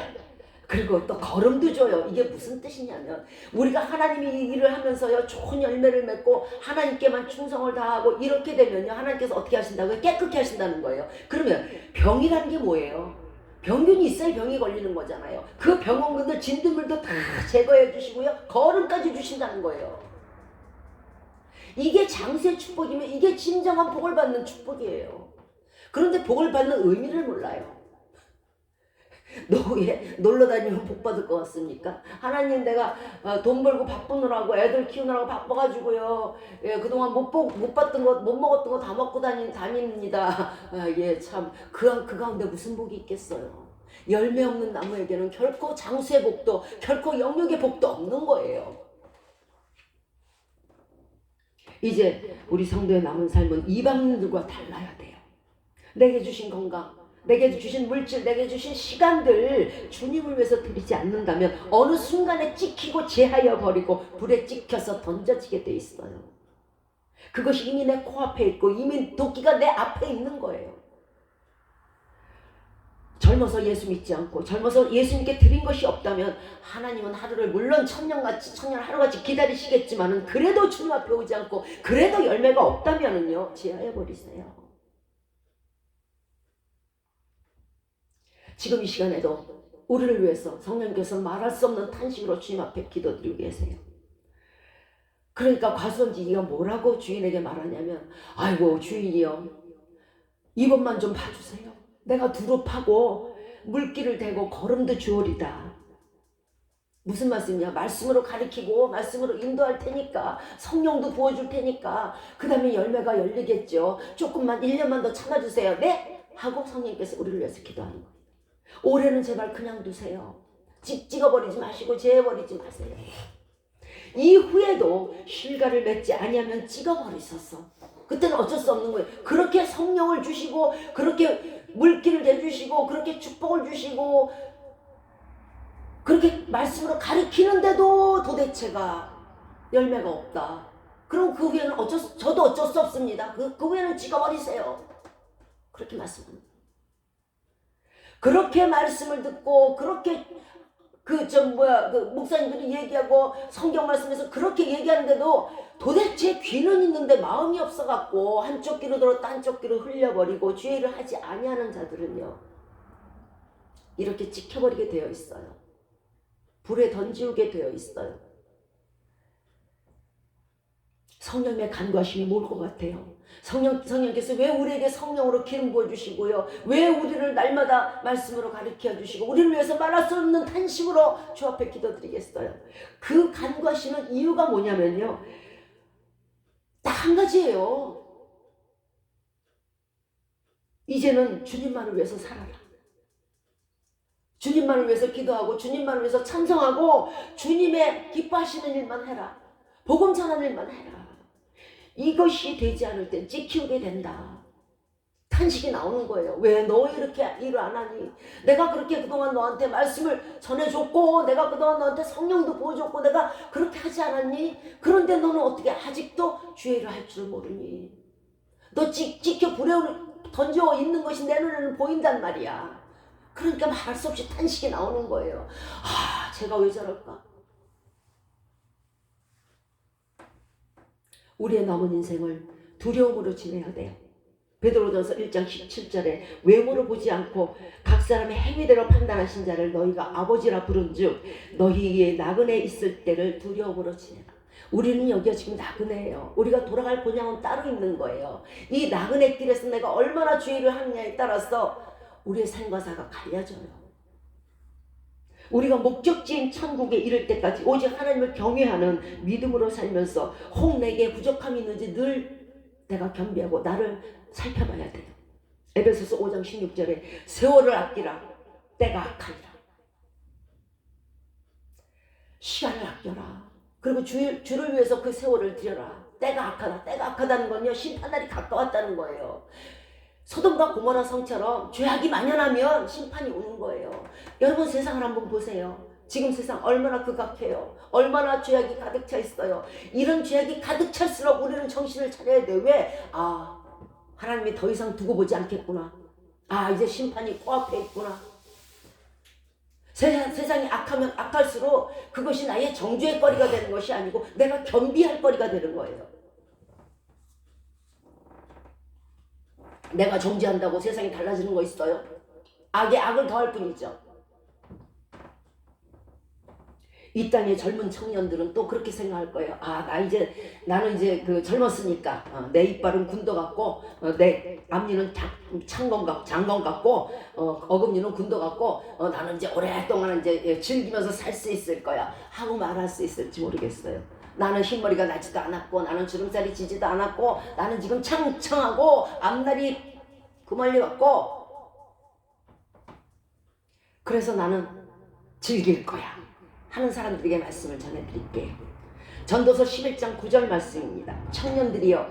그리고 또 거름도 줘요. 이게 무슨 뜻이냐면 우리가 하나님이 일을 하면서요 좋은 열매를 맺고 하나님께만 충성을 다하고 이렇게 되면요 하나님께서 어떻게 하신다고요? 깨끗게 하신다는 거예요. 그러면 병이라는 게 뭐예요? 병균이 있어야 병이 걸리는 거잖아요. 그 병원군들 진딧물도 다 제거해 주시고요 거름까지 주신다는 거예요. 이게 장수의 축복이면 이게 진정한 복을 받는 축복이에요. 그런데 복을 받는 의미를 몰라요. 노후에 놀러 다니면 복 받을 것 같습니까? 하나님 내가 돈 벌고 바쁘느라고 애들 키우느라고 바빠가지고요 그동안 못 봤던 것, 못 먹었던 거 다 먹고 다닙니다. 예, 참 그 가운데 무슨 복이 있겠어요. 열매 없는 나무에게는 결코 장수의 복도 결코 영육의 복도 없는 거예요. 이제 우리 성도의 남은 삶은 이방인들과 달라야 돼요. 내게 주신 건강, 내게 주신 물질, 내게 주신 시간들 주님을 위해서 드리지 않는다면 어느 순간에 찍히고 제하여 버리고 불에 찍혀서 던져지게 돼 있어요. 그것이 이미 내 코앞에 있고 이미 도끼가 내 앞에 있는 거예요. 젊어서 예수 믿지 않고 젊어서 예수님께 드린 것이 없다면 하나님은 하루를 물론 천년 하루같이 기다리시겠지만은 그래도 주님 앞에 오지 않고 그래도 열매가 없다면은요 제하여 버리세요. 지금 이 시간에도 우리를 위해서 성령께서 말할 수 없는 탄식으로 주님 앞에 기도드리고 계세요. 그러니까 과수원지기가 뭐라고 주인에게 말하냐면, 아이고 주인이요 이번만 좀 봐주세요. 내가 두루 파고 물기를 대고 거름도 주오리다. 무슨 말씀이냐? 말씀으로 가리키고 말씀으로 인도할 테니까, 성령도 부어줄 테니까 그 다음에 열매가 열리겠죠. 조금만 1년만 더 참아주세요. 네? 하고 성령께서 우리를 위해서 기도하는 거예요. 올해는 제발 그냥 두세요. 찍어버리지 마시고 제해버리지 마세요. 이후에도 실과를 맺지 아니하면 찍어버리셨어. 그때는 어쩔 수 없는 거예요. 그렇게 성령을 주시고 그렇게 물기를 대주시고 그렇게 축복을 주시고 그렇게 말씀으로 가리키는데도 도대체가 열매가 없다. 그럼 그 후에는 저도 어쩔 수 없습니다. 그 후에는 찍어버리세요. 그렇게 말씀합니다. 그렇게 말씀을 듣고 그렇게 목사님들이 얘기하고 성경 말씀에서 그렇게 얘기하는데도 도대체 귀는 있는데 마음이 없어갖고 한쪽 귀로 들었다 한쪽 귀로 흘려버리고 죄를 하지 아니하는 자들은요 이렇게 찍혀버리게 되어 있어요. 불에 던지우게 되어 있어요. 성령의 간과심이 뭘 것 같아요? 성령께서 왜 우리에게 성령으로 기름 부어주시고요, 왜 우리를 날마다 말씀으로 가르쳐 주시고 우리를 위해서 말할 수 없는 탄식으로 주 앞에 기도드리겠어요? 그 간과심은 이유가 뭐냐면요, 딱 한 가지예요. 이제는 주님만을 위해서 살아라. 주님만을 위해서 기도하고 주님만을 위해서 찬송하고 주님의 기뻐하시는 일만 해라. 복음 전하는 일만 해라. 이것이 되지 않을 땐 찌키우게 된다. 탄식이 나오는 거예요. 왜 너 이렇게 일을 안 하니? 내가 그렇게 그동안 너한테 말씀을 전해줬고 내가 그동안 너한테 성령도 부어줬고 내가 그렇게 하지 않았니? 그런데 너는 어떻게 아직도 주의 일을 할 줄 모르니? 너 지켜 불에 던져 있는 것이 내 눈에는 보인단 말이야. 그러니까 말할 수 없이 탄식이 나오는 거예요. 아, 제가 왜 저럴까? 우리의 남은 인생을 두려움으로 지내야 돼요. 베드로전서 1장 17절에 외모를 보지 않고 각 사람의 행위대로 판단하신 자를 너희가 아버지라 부른즉 너희의 나그네 있을 때를 두려움으로 지내라. 우리는 여기가 지금 나그네예요. 우리가 돌아갈 본향은 따로 있는 거예요. 이 나그네 길에서 내가 얼마나 주의를 하느냐에 따라서 우리의 삶과 사가 갈려져요. 우리가 목적지인 천국에 이를 때까지 오직 하나님을 경외하는 믿음으로 살면서 혹 내게 부족함이 있는지 늘 내가 겸비하고 나를 살펴봐야 돼요. 에베소서 5장 16절에 세월을 아끼라. 때가 악하리라. 시간을 아껴라. 그리고 주를 위해서 그 세월을 들여라. 때가 악하다. 때가 악하다는 건요, 심판날이 가까웠다는 거예요. 소돔과 고모라 성처럼 죄악이 만연하면 심판이 오는 거예요. 여러분 세상을 한번 보세요. 지금 세상 얼마나 극악해요. 얼마나 죄악이 가득 차 있어요. 이런 죄악이 가득 찰수록 우리는 정신을 차려야 돼요. 왜? 아, 하나님이 더 이상 두고 보지 않겠구나. 아, 이제 심판이 코앞에 있구나. 세상이 악하면 악할수록 그것이 나의 정죄의 거리가 되는 것이 아니고 내가 겸비할 거리가 되는 거예요. 내가 정죄한다고 세상이 달라지는 거 있어요? 악에 악을 더할 뿐이죠. 이 땅의 젊은 청년들은 또 그렇게 생각할 거예요. 아, 나는 이제 젊었으니까 내 이빨은 군도 같고 내 앞니는 장검 같고 어금니는 군도 같고 나는 이제 오랫동안 이제 즐기면서 살 수 있을 거야 하고 말할 수 있을지 모르겠어요. 나는 흰머리가 나지도 않았고 나는 주름살이 지지도 않았고 나는 지금 창창하고 앞날이 구멀리 같고 그래서 나는 즐길 거야 하는 사람들에게 말씀을 전해드릴게요. 전도서 11장 9절 말씀입니다. 청년들이여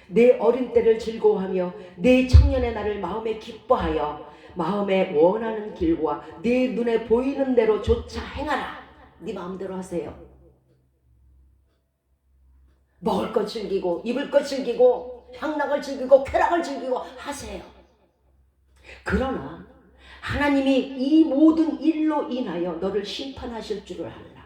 내 어린 때를 즐거워하며 내 청년의 날을 마음에 기뻐하여 마음에 원하는 길과 네 눈에 보이는 대로 조차 행하라. 네 마음대로 하세요. 먹을 것 즐기고 입을 것 즐기고 향락을 즐기고 쾌락을 즐기고 하세요. 그러나 하나님이 이 모든 일로 인하여 너를 심판하실 줄을 알라.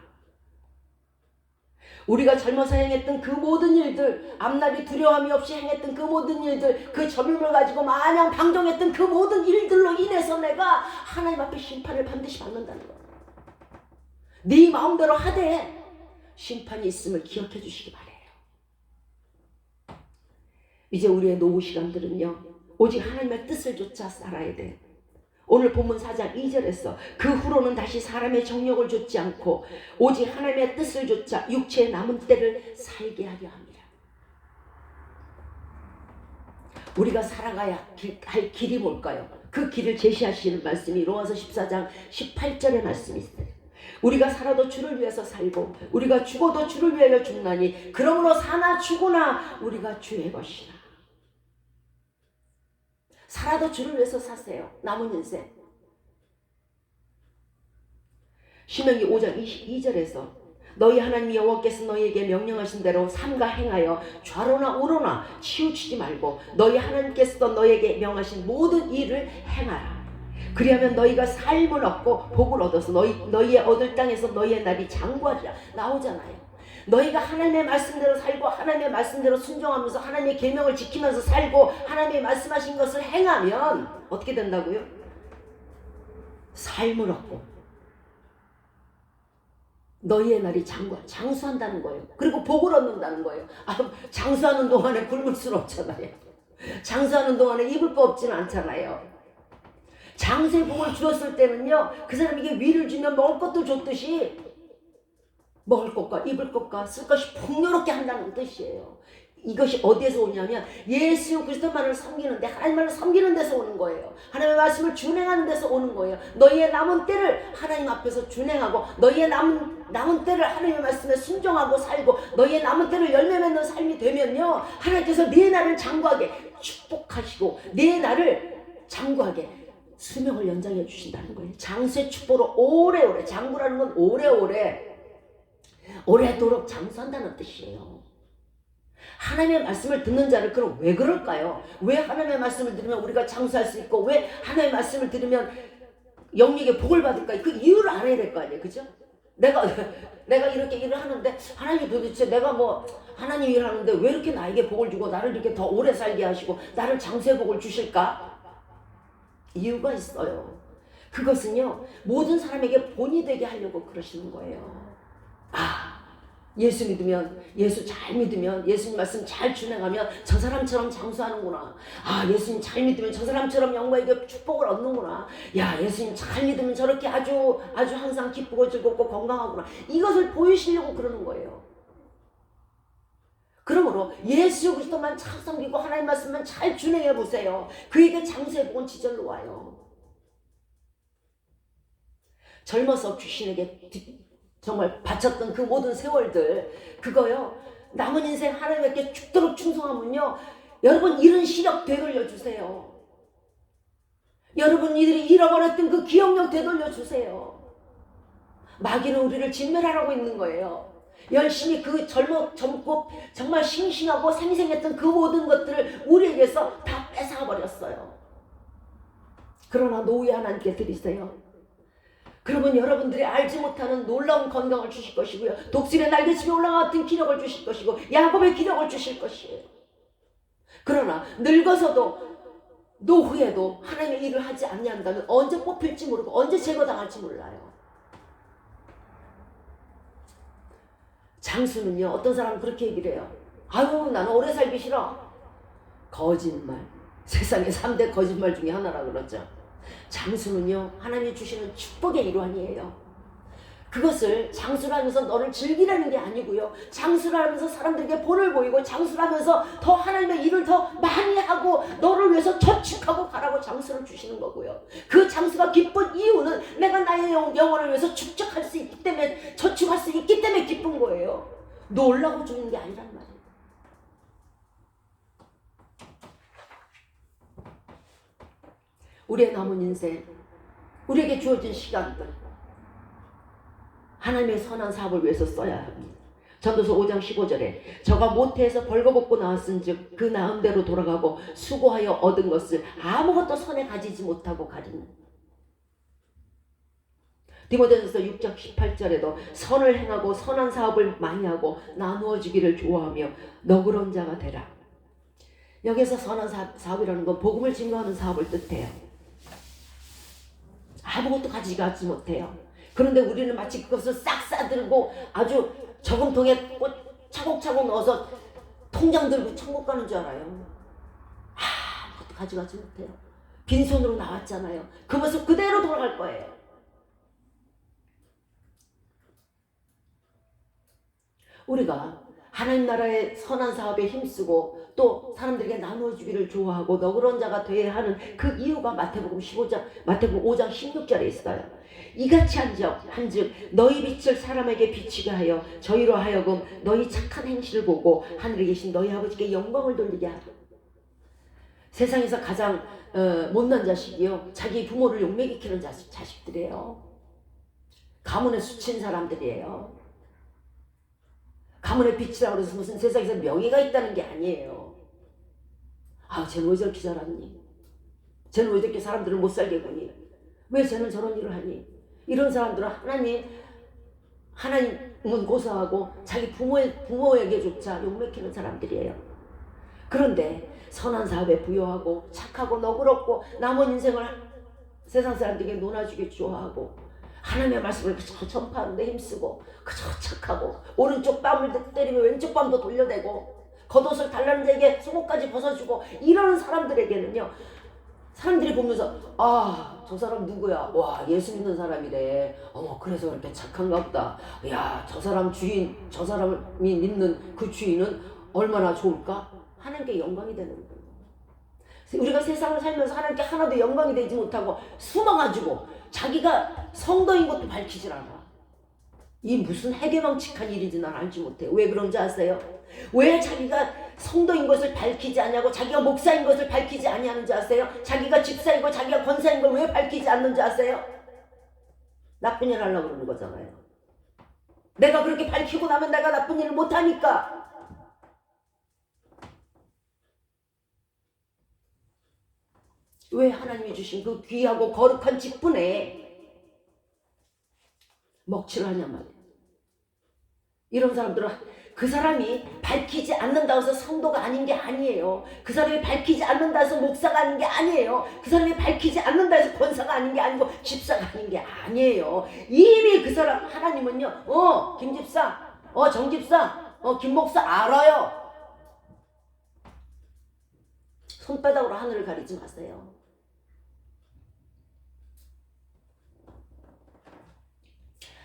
우리가 젊어서 행했던 그 모든 일들, 앞날이 두려움이 없이 행했던 그 모든 일들, 그 젊음을 가지고 마냥 방종했던 그 모든 일들로 인해서 내가 하나님 앞에 심판을 반드시 받는다는 거예요. 네 마음대로 하되 심판이 있음을 기억해 주시기 바래요. 이제 우리의 노후 시간들은요, 오직 하나님의 뜻을 좇아 살아야 돼요. 오늘 본문 4장 2절에서 그 후로는 다시 사람의 정욕을 좇지 않고 오직 하나님의 뜻을 좇아 육체의 남은 때를 살게 하려 합니다. 우리가 살아가야 할 길이 뭘까요? 그 길을 제시하시는 말씀이 로마서 14장 18절의 말씀이 있어요. 우리가 살아도 주를 위해서 살고 우리가 죽어도 주를 위하여 죽나니 그러므로 사나 죽으나 우리가 주의 것이라. 살아도 주를 위해서 사세요. 남은 인생. 신명기 5장 22절에서 너희 하나님 여호와께서 너희에게 명령하신 대로 삼가 행하여 좌로나 우로나 치우치지 말고 너희 하나님께서도 너희에게 명하신 모든 일을 행하라. 그리하면 너희가 삶을 얻고 복을 얻어서 너희의 얻을 땅에서 너희의 날이 장구하리라. 나오잖아요. 너희가 하나님의 말씀대로 살고 하나님의 말씀대로 순종하면서 하나님의 계명을 지키면서 살고 하나님의 말씀하신 것을 행하면 어떻게 된다고요? 삶을 얻고 너희의 날이 장수한다는 거예요. 그리고 복을 얻는다는 거예요. 장수하는 동안에 굶을 수는 없잖아요. 장수하는 동안에 입을 거 없지는 않잖아요. 장수의 복을 주었을 때는요, 그 사람에게 위를 주면 먹을 것도 줬듯이 먹을 것과 입을 것과 쓸 것이 풍요롭게 한다는 뜻이에요. 이것이 어디에서 오냐면 예수 그리스도만을 섬기는데, 하나님만을 섬기는 데서 오는 거예요. 하나님의 말씀을 준행하는 데서 오는 거예요. 너희의 남은 때를 하나님 앞에서 준행하고, 너희의 남은 때를 하나님의 말씀에 순종하고 살고, 너희의 남은 때를 열매 맺는 삶이 되면요, 하나님께서 네 날을 장구하게 축복하시고 네 날을 장구하게 수명을 연장해 주신다는 거예요. 장수의 축복으로 오래오래, 장구라는 건 오래도록 장수한다는 뜻이에요. 하나님의 말씀을 듣는 자를, 그럼 왜 그럴까요? 왜 하나님의 말씀을 들으면 우리가 장수할 수 있고, 왜 하나님의 말씀을 들으면 영역에 복을 받을까요? 그 이유를 알아야 될 거 아니에요, 그죠? 내가 이렇게 일을 하는데, 하나님이 도대체 내가 하나님 일을 하는데 왜 이렇게 나에게 복을 주고 나를 이렇게 더 오래 살게 하시고 나를 장수의 복을 주실까? 이유가 있어요. 그것은요, 모든 사람에게 본이 되게 하려고 그러시는 거예요. 예수 믿으면, 예수 잘 믿으면, 예수님 말씀 잘 준행하면 저 사람처럼 장수하는구나. 예수님 잘 믿으면 저 사람처럼 영광에게 축복을 얻는구나. 야, 예수님 잘 믿으면 저렇게 아주 항상 기쁘고 즐겁고 건강하구나. 이것을 보이시려고 그러는 거예요. 그러므로 예수 그리스도만 잘 섬기고 하나님 말씀만 잘 준행해 보세요. 그에게 장수의 복은 지절로 와요. 젊어서 귀신에게 정말 바쳤던 그 모든 세월들, 그거요, 남은 인생 하나님께 죽도록 충성하면요, 여러분 잃은 시력 되돌려 주세요. 여러분들이 잃어버렸던 그 기억력 되돌려 주세요. 마귀는 우리를 진멸하라고 있는 거예요. 열심히 그 젊고 정말 싱싱하고 생생했던 그 모든 것들을 우리에게서 다 뺏어가 버렸어요. 그러나 노후에 하나님께 드리세요. 그러면 여러분들이 알지 못하는 놀라운 건강을 주실 것이고요, 독수리의 날개치며 올라갔던 기력을 주실 것이고, 야곱의 기력을 주실 것이에요. 그러나 늙어서도 노후에도 하나님의 일을 하지 않는다면 언제 뽑힐지 모르고 언제 제거당할지 몰라요. 장수는요, 어떤 사람은 그렇게 얘기를 해요. 나는 오래 살기 싫어. 거짓말. 세상의 3대 거짓말 중에 하나라 그러죠. 장수는요, 하나님이 주시는 축복의 일환이에요. 그것을 장수를 하면서 너를 즐기라는 게 아니고요, 장수를 하면서 사람들에게 본을 보이고, 장수를 하면서 더 하나님의 일을 더 많이 하고 너를 위해서 저축하고 가라고 장수를 주시는 거고요. 그 장수가 기쁜 이유는 내가 나의 영혼을 위해서 축적할 수 있기 때문에, 저축할 수 있기 때문에 기쁜 거예요. 놀라고 주는 게 아니란 말이에요. 우리의 남은 인생, 우리에게 주어진 시간들, 하나님의 선한 사업을 위해서 써야 합니다. 전도서 5장 15절에 저가 모태에서 벌거벗고 나왔은즉 그 나음대로 돌아가고 수고하여 얻은 것을 아무것도 손에 가지지 못하고 가리니. 디모데전서 6장 18절에도 선을 행하고 선한 사업을 많이 하고 나누어 주기를 좋아하며 너그러운 자가 되라. 여기서 선한 사업이라는 건 복음을 증거하는 사업을 뜻해요. 아무것도 가지지 못해요. 그런데 우리는 마치 그것을 싹 싸들고 아주 저금통에 차곡차곡 넣어서 통장 들고 천국 가는 줄 알아요. 아무것도 가져가지 못해요. 빈손으로 나왔잖아요. 그 모습 그대로 돌아갈 거예요. 우리가 하나님 나라의 선한 사업에 힘쓰고 또 사람들에게 나누어주기를 좋아하고 너그러운 자가 되어야 하는 그 이유가 마태복음 5장 16절에 있어요. 이같이 한즉 너희 빛을 사람에게 비치게 하여 저희로 하여금 너희 착한 행실을 보고 하늘에 계신 너희 아버지께 영광을 돌리게 하라. 세상에서 가장 못난 자식이요, 자기 부모를 욕먹이키는 자식들이에요. 가문에 수친 사람들이에요. 가문의 빛이라고 해서 무슨 세상에서 명예가 있다는 게 아니에요. 쟤는 왜 저렇게 잘하니? 쟤는 왜 저렇게 사람들을 못 살게 구니? 왜 쟤는 저런 일을 하니? 이런 사람들은 하나님은 고사하고 자기 부모에게조차 욕먹히는 사람들이에요. 그런데 선한 사업에 부여하고 착하고 너그럽고 남은 인생을 세상 사람들에게 논아주기 좋아하고 하나님의 말씀을 그저 전파하는데 힘쓰고 그저 착하고 오른쪽 뺨을 때리면 왼쪽 뺨도 돌려대고 겉옷을 달라는 자에게 속옷까지 벗어주고 이러는 사람들에게는요, 사람들이 보면서 저 사람 누구야? 와, 예수 믿는 사람이래. 그래서 그렇게 착한가 보다. 야, 저 사람 주인, 저 사람이 믿는 그 주인은 얼마나 좋을까? 하나님께 영광이 되는 거예요. 우리가 세상을 살면서 하나님께 하나도 영광이 되지 못하고 숨어가지고 자기가 성도인 것도 밝히질 않아. 이 무슨 해괴망측한 일인지 난 알지 못해. 왜 그런지 아세요? 왜 자기가 성도인 것을 밝히지 않냐고, 자기가 목사인 것을 밝히지 아니하는지 아세요? 자기가 집사이고 자기가 권사인 걸 왜 밝히지 않는지 아세요? 나쁜 일 하려고 그러는 거잖아요. 내가 그렇게 밝히고 나면 내가 나쁜 일을 못하니까. 왜 하나님이 주신 그 귀하고 거룩한 직분에 먹칠을 하냔 말이에요. 이런 사람들은 그 사람이 밝히지 않는다고 해서 성도가 아닌 게 아니에요. 그 사람이 밝히지 않는다 해서 목사가 아닌 게 아니에요. 그 사람이 밝히지 않는다 해서 권사가 아닌 게 아니고 집사가 아닌 게 아니에요. 이미 그 사람, 하나님은요, 김 집사, 정 집사, 김 목사 알아요. 손바닥으로 하늘을 가리지 마세요.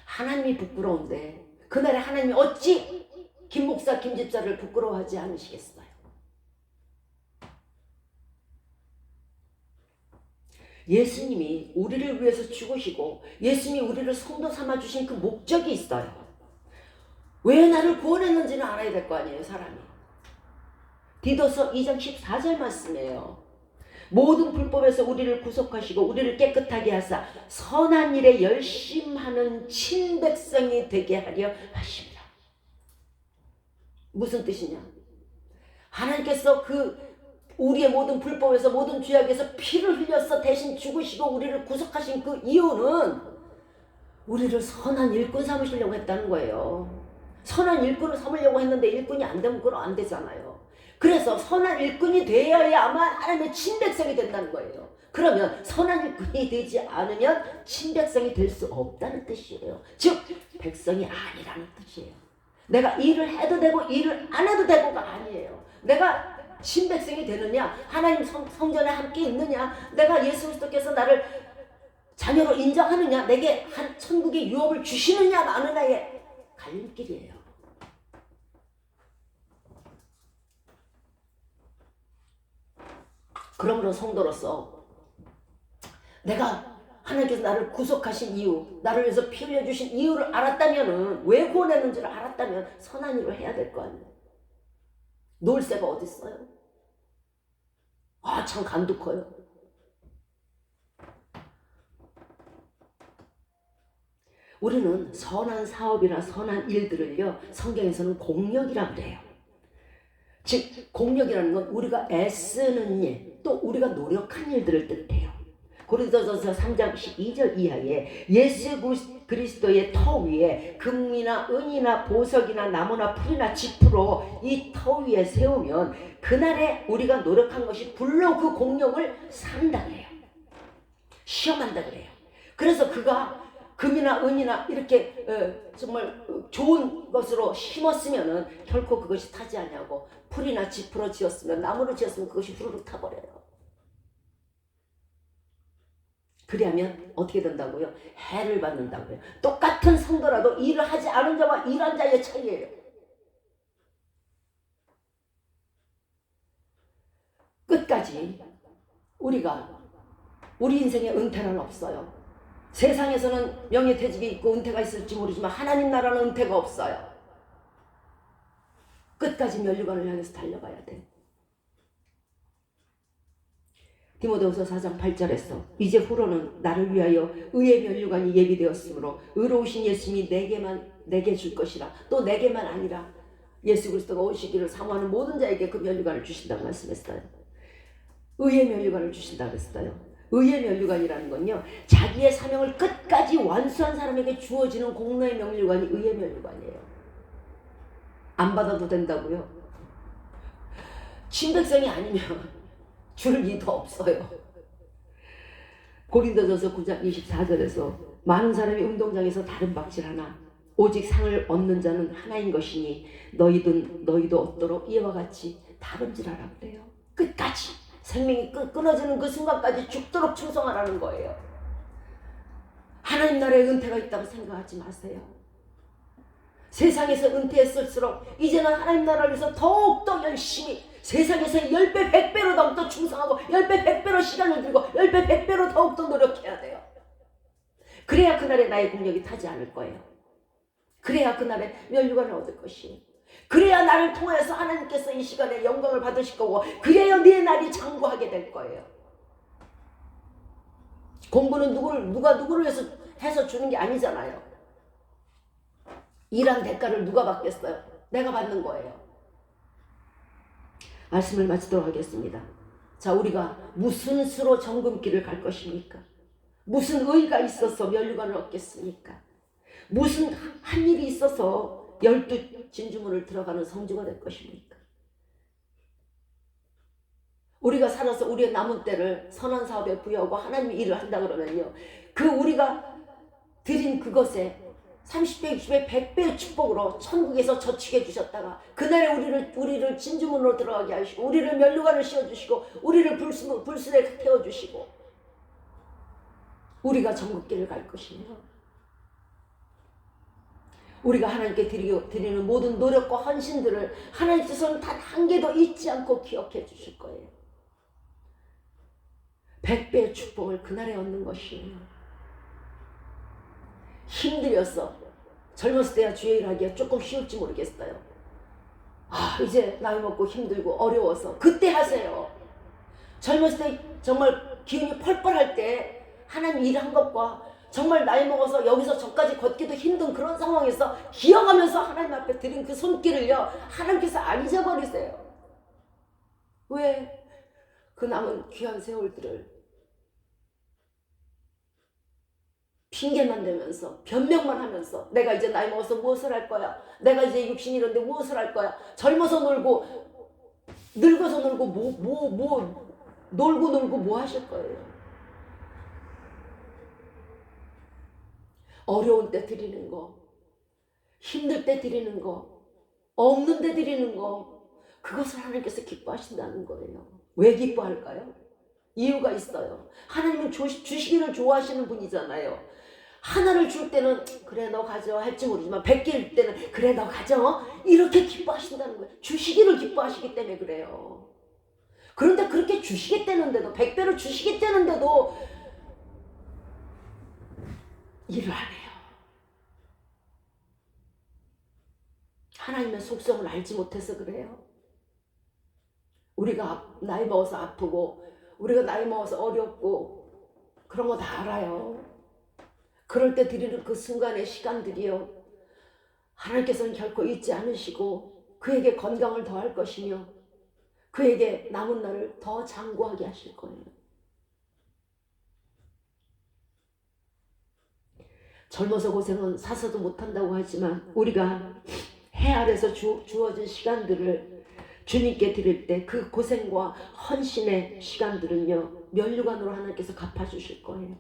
하나님이 부끄러운데 그날에 하나님이 어찌 김 목사, 김 집사를 부끄러워하지 않으시겠어요? 예수님이 우리를 위해서 죽으시고 예수님이 우리를 성도 삼아주신 그 목적이 있어요. 왜 나를 구원했는지는 알아야 될 거 아니에요, 사람이. 디도서 2장 14절 말씀이에요. 모든 불법에서 우리를 구속하시고 우리를 깨끗하게 하사 선한 일에 열심하는 친백성이 되게 하려 하십니다. 무슨 뜻이냐? 하나님께서 우리의 모든 불법에서 모든 죄악에서 피를 흘려서 대신 죽으시고 우리를 구속하신 그 이유는 우리를 선한 일꾼 삼으시려고 했다는 거예요. 선한 일꾼을 삼으려고 했는데 일꾼이 안 되면 그건 안 되잖아요. 그래서 선한 일꾼이 되어야만 하나님의 친백성이 된다는 거예요. 그러면 선한 일꾼이 되지 않으면 친백성이 될 수 없다는 뜻이에요. 즉 백성이 아니라는 뜻이에요. 내가 일을 해도 되고 일을 안 해도 되고가 아니에요. 내가 친백성이 되느냐, 하나님 성전에 함께 있느냐, 내가 예수 그리스도께서 나를 자녀로 인정하느냐, 내게 천국의 유업을 주시느냐 마느냐의 갈림길이에요. 그러므로 성도로서 내가 하나님께서 나를 구속하신 이유, 나를 위해서 피 흘려주신 이유를 알았다면, 왜 구원했는지를 알았다면 선한 일을 해야 될 거 아니에요. 놀새가 어디 있어요? 참 간도 커요. 우리는 선한 사업이나 선한 일들을요, 성경에서는 공력이라고 그래요. 즉 공력이라는 건 우리가 애쓰는 일, 또 우리가 노력한 일들을 뜻해요. 고린도전서 3장 12절 이하에 예수 그리스도의 터 위에 금이나 은이나 보석이나 나무나 풀이나 짚으로 이 터 위에 세우면 그날에 우리가 노력한 것이 불로 그 공력을 산다 그래요. 시험한다 그래요. 그래서 그가 금이나 은이나 이렇게 정말 좋은 것으로 심었으면은 결코 그것이 타지 않냐고, 풀이나 짚으로 지었으면, 나무로 지었으면 그것이 후루룩 타버려요. 그리하면 어떻게 된다고요? 해를 받는다고요. 똑같은 성도라도 일을 하지 않은 자와 일한 자의 차이예요. 끝까지 우리 인생에 은퇴는 없어요. 세상에서는 명예퇴직이 있고 은퇴가 있을지 모르지만 하나님 나라는 은퇴가 없어요. 끝까지 면류관을 향해서 달려가야 돼. 디모데후서 4장 8절에서 이제 후로는 나를 위하여 의의 면류관이 예비되었으므로 의로우신 예수님이 내게 줄 것이라. 또 내게만 아니라 예수 그리스도가 오시기를 사모하는 모든 자에게 그 면류관을 주신다고 말씀했어요. 의의 면류관을 주신다고 했어요. 의의 면류관이라는 건요, 자기의 사명을 끝까지 완수한 사람에게 주어지는 공로의 면류관이 의의 면류관이에요. 안 받아도 된다고요? 친백성이 아니면 줄 리도 없어요. 고린도전서 9장 24절에서 많은 사람이 운동장에서 다른 박질하나 오직 상을 얻는 자는 하나인 것이니 너희도 얻도록 이와 같이 다름질하라 그래요. 끝까지 생명이 끊어지는 그 순간까지 죽도록 충성하라는 거예요. 하나님 나라에 은퇴가 있다고 생각하지 마세요. 세상에서 은퇴했을수록 이제는 하나님 나라를 위해서 더욱더 열심히 세상에서 10배 100배로 더욱더 충성하고 10배 100배로 시간을 들고 10배 100배로 더욱더 노력해야 돼요. 그래야 그날에 나의 국력이 타지 않을 거예요. 그래야 그날에 면류관을 얻을 것이에요. 그래야 나를 통해서 하나님께서 이 시간에 영광을 받으실 거고 그래야 네 날이 장구하게 될 거예요. 공부는 누가 누구를 해서 주는 게 아니잖아요. 일한 대가를 누가 받겠어요? 내가 받는 거예요. 말씀을 마치도록 하겠습니다. 자, 우리가 무슨 수로 정금길을 갈 것입니까? 무슨 의가 있어서 면류관을 얻겠습니까? 무슨 한 일이 있어서 12 진주문을 들어가는 성주가 될 것입니까? 우리가 살아서 우리의 남은 때를 선한 사업에 부여하고 하나님의 일을 한다 그러면요, 그 우리가 드린 그것에 30배, 60배, 100배의 축복으로 천국에서 저축해 주셨다가 그날에 우리를 진주문으로 들어가게 하시고 우리를 면류관을 씌워주시고 우리를 불순에 태워주시고 우리가 전국길을 갈 것이며 우리가 하나님께 드리는 모든 노력과 헌신들을 하나님께서는 단 한 개도 잊지 않고 기억해 주실 거예요. 100배의 축복을 그날에 얻는 것이에요. 힘들어서 젊었을 때야 주의 일하기가 조금 쉬울지 모르겠어요. 이제 나이 먹고 힘들고 어려워서 그때 하세요. 젊었을 때 정말 기운이 펄펄할 때 하나님 일한 것과 정말 나이 먹어서 여기서 저까지 걷기도 힘든 그런 상황에서 기어가면서 하나님 앞에 드린 그 손길을요, 하나님께서 안 잊어버리세요. 왜? 그 남은 귀한 세월들을 핑계만 대면서 변명만 하면서 내가 이제 나이 먹어서 무엇을 할 거야? 내가 이제 육신이 이런데 무엇을 할 거야? 젊어서 놀고 늙어서 놀고 놀고 뭐 하실 거예요? 어려운 때 드리는 거, 힘들 때 드리는 거, 없는 데 드리는 거, 그것을 하나님께서 기뻐하신다는 거예요. 왜 기뻐할까요? 이유가 있어요. 하나님은 주시기를 좋아하시는 분이잖아요. 하나를 줄 때는 그래 너 가져 할지 모르지만 100개일 때는 그래 너 가져 이렇게 기뻐하신다는 거예요. 주시기를 기뻐하시기 때문에 그래요. 그런데 그렇게 주시겠다는데도 100배를 주시겠다는데도 일을 안 해요. 하나님의 속성을 알지 못해서 그래요. 우리가 나이 먹어서 아프고 우리가 나이 먹어서 어렵고 그런 거 다 알아요. 그럴 때 드리는 그 순간의 시간들이요, 하나님께서는 결코 잊지 않으시고 그에게 건강을 더할 것이며 그에게 남은 날을 더 장구하게 하실 거예요. 젊어서 고생은 사서도 못한다고 하지만 우리가 해 아래서 주어진 시간들을 주님께 드릴 때 그 고생과 헌신의 시간들은요, 면류관으로 하나님께서 갚아주실 거예요.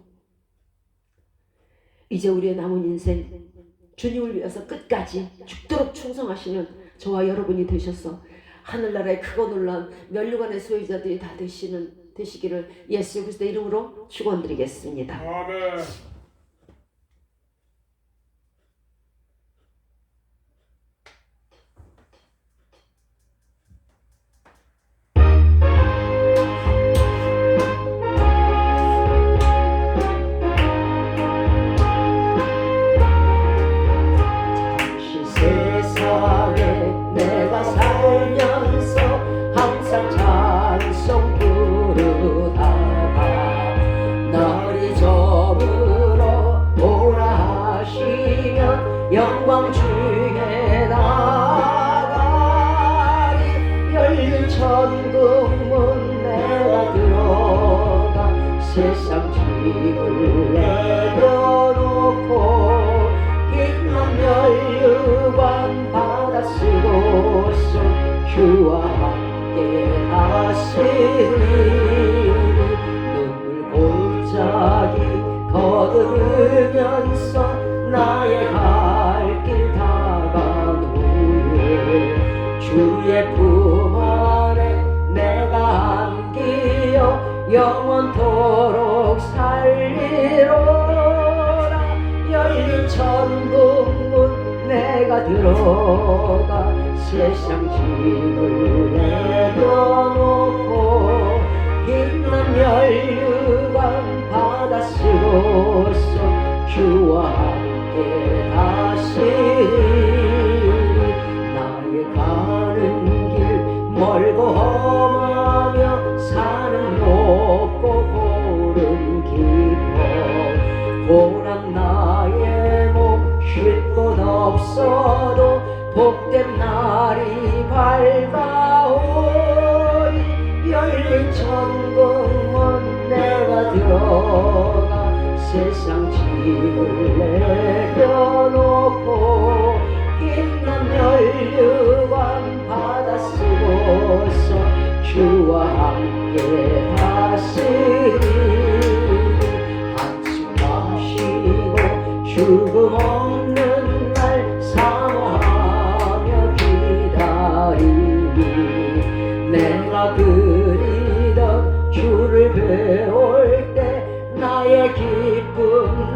이제 우리의 남은 인생 주님을 위해서 끝까지 죽도록 충성하시는 저와 여러분이 되셔서 하늘나라의 크고 놀라운 면류관의 소유자들이 다 되시기를 예수 그리스도의 이름으로 축원드리겠습니다. 아멘. 영광 중에 나가리 열린 천국문 내가 들어가 세상 짐을 내려놓고 빛난 면류관 받아 쓰고서 주와 함께 하시니 눈물 골짜기 거두면 내가 들어가 세상 짐을 내려놓고 빛난 멸류관 바다 쓰고서 주와 함께 다시 나의 가는 길 멀고 험하며 산은 높고 고름 깊어 고난 나의 몸 쉴 곳 없어도 복된 날이 밝아오리 열린 천국문 내가 들어가 세상 짐을 내려놓고 빛난 멸류관 바다 쓰고서 주와 함께 다시 한숨 마시고 죽음 없는 날 사모하며 기다리니 내가 그리던 주를 배울 때 나의 기쁨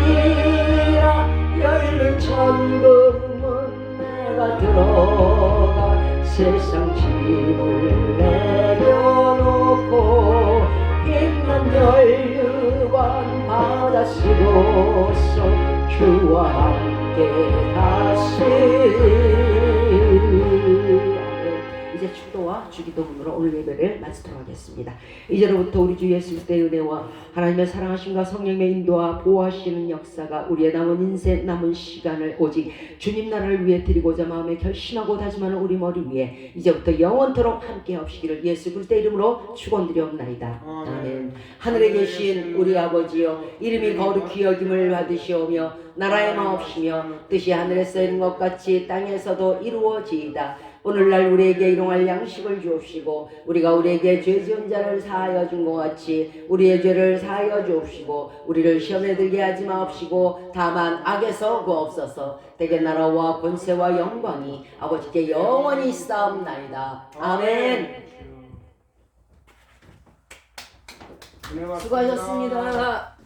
넘치리라 열린 천국문 내가 들어가 세상 짐을 내려놓고 빛난 멸류관 바다 쓰고서 주와 함께 다시 이제 축도와 주기도문으로 오늘 예배를 마치도록 하겠습니다. 이제로부터 우리 주 예수 그리스도의 은혜와 하나님의 사랑하심과 성령의 인도와 보호하시는 역사가 우리의 남은 인생 남은 시간을 오직 주님 나라를 위해 드리고자 마음에 결심하고 다짐하는 우리 머리 위에 이제부터 영원토록 함께 하시기를 예수 그리스도의 이름으로 축원드리옵나이다. 아멘. 하늘에 계신 우리 아버지여 이름이 거룩히 여김을 받으시오며 나라의 마옵시며 뜻이 하늘에서 이룬 것 같이 땅에서도 이루어지이다. 오늘날 우리에게 일용할 양식을 주옵시고 우리가 우리에게 죄 지은 자를 사하여 준 것 같이 우리의 죄를 사하여 주옵시고 우리를 시험에 들게 하지 마옵시고 다만 악에서 구하옵소서. 대개 나라와 권세와 영광이 아버지께 영원히 있사옵나이다. 아멘. 은혜 받습니다. 수고하셨습니다.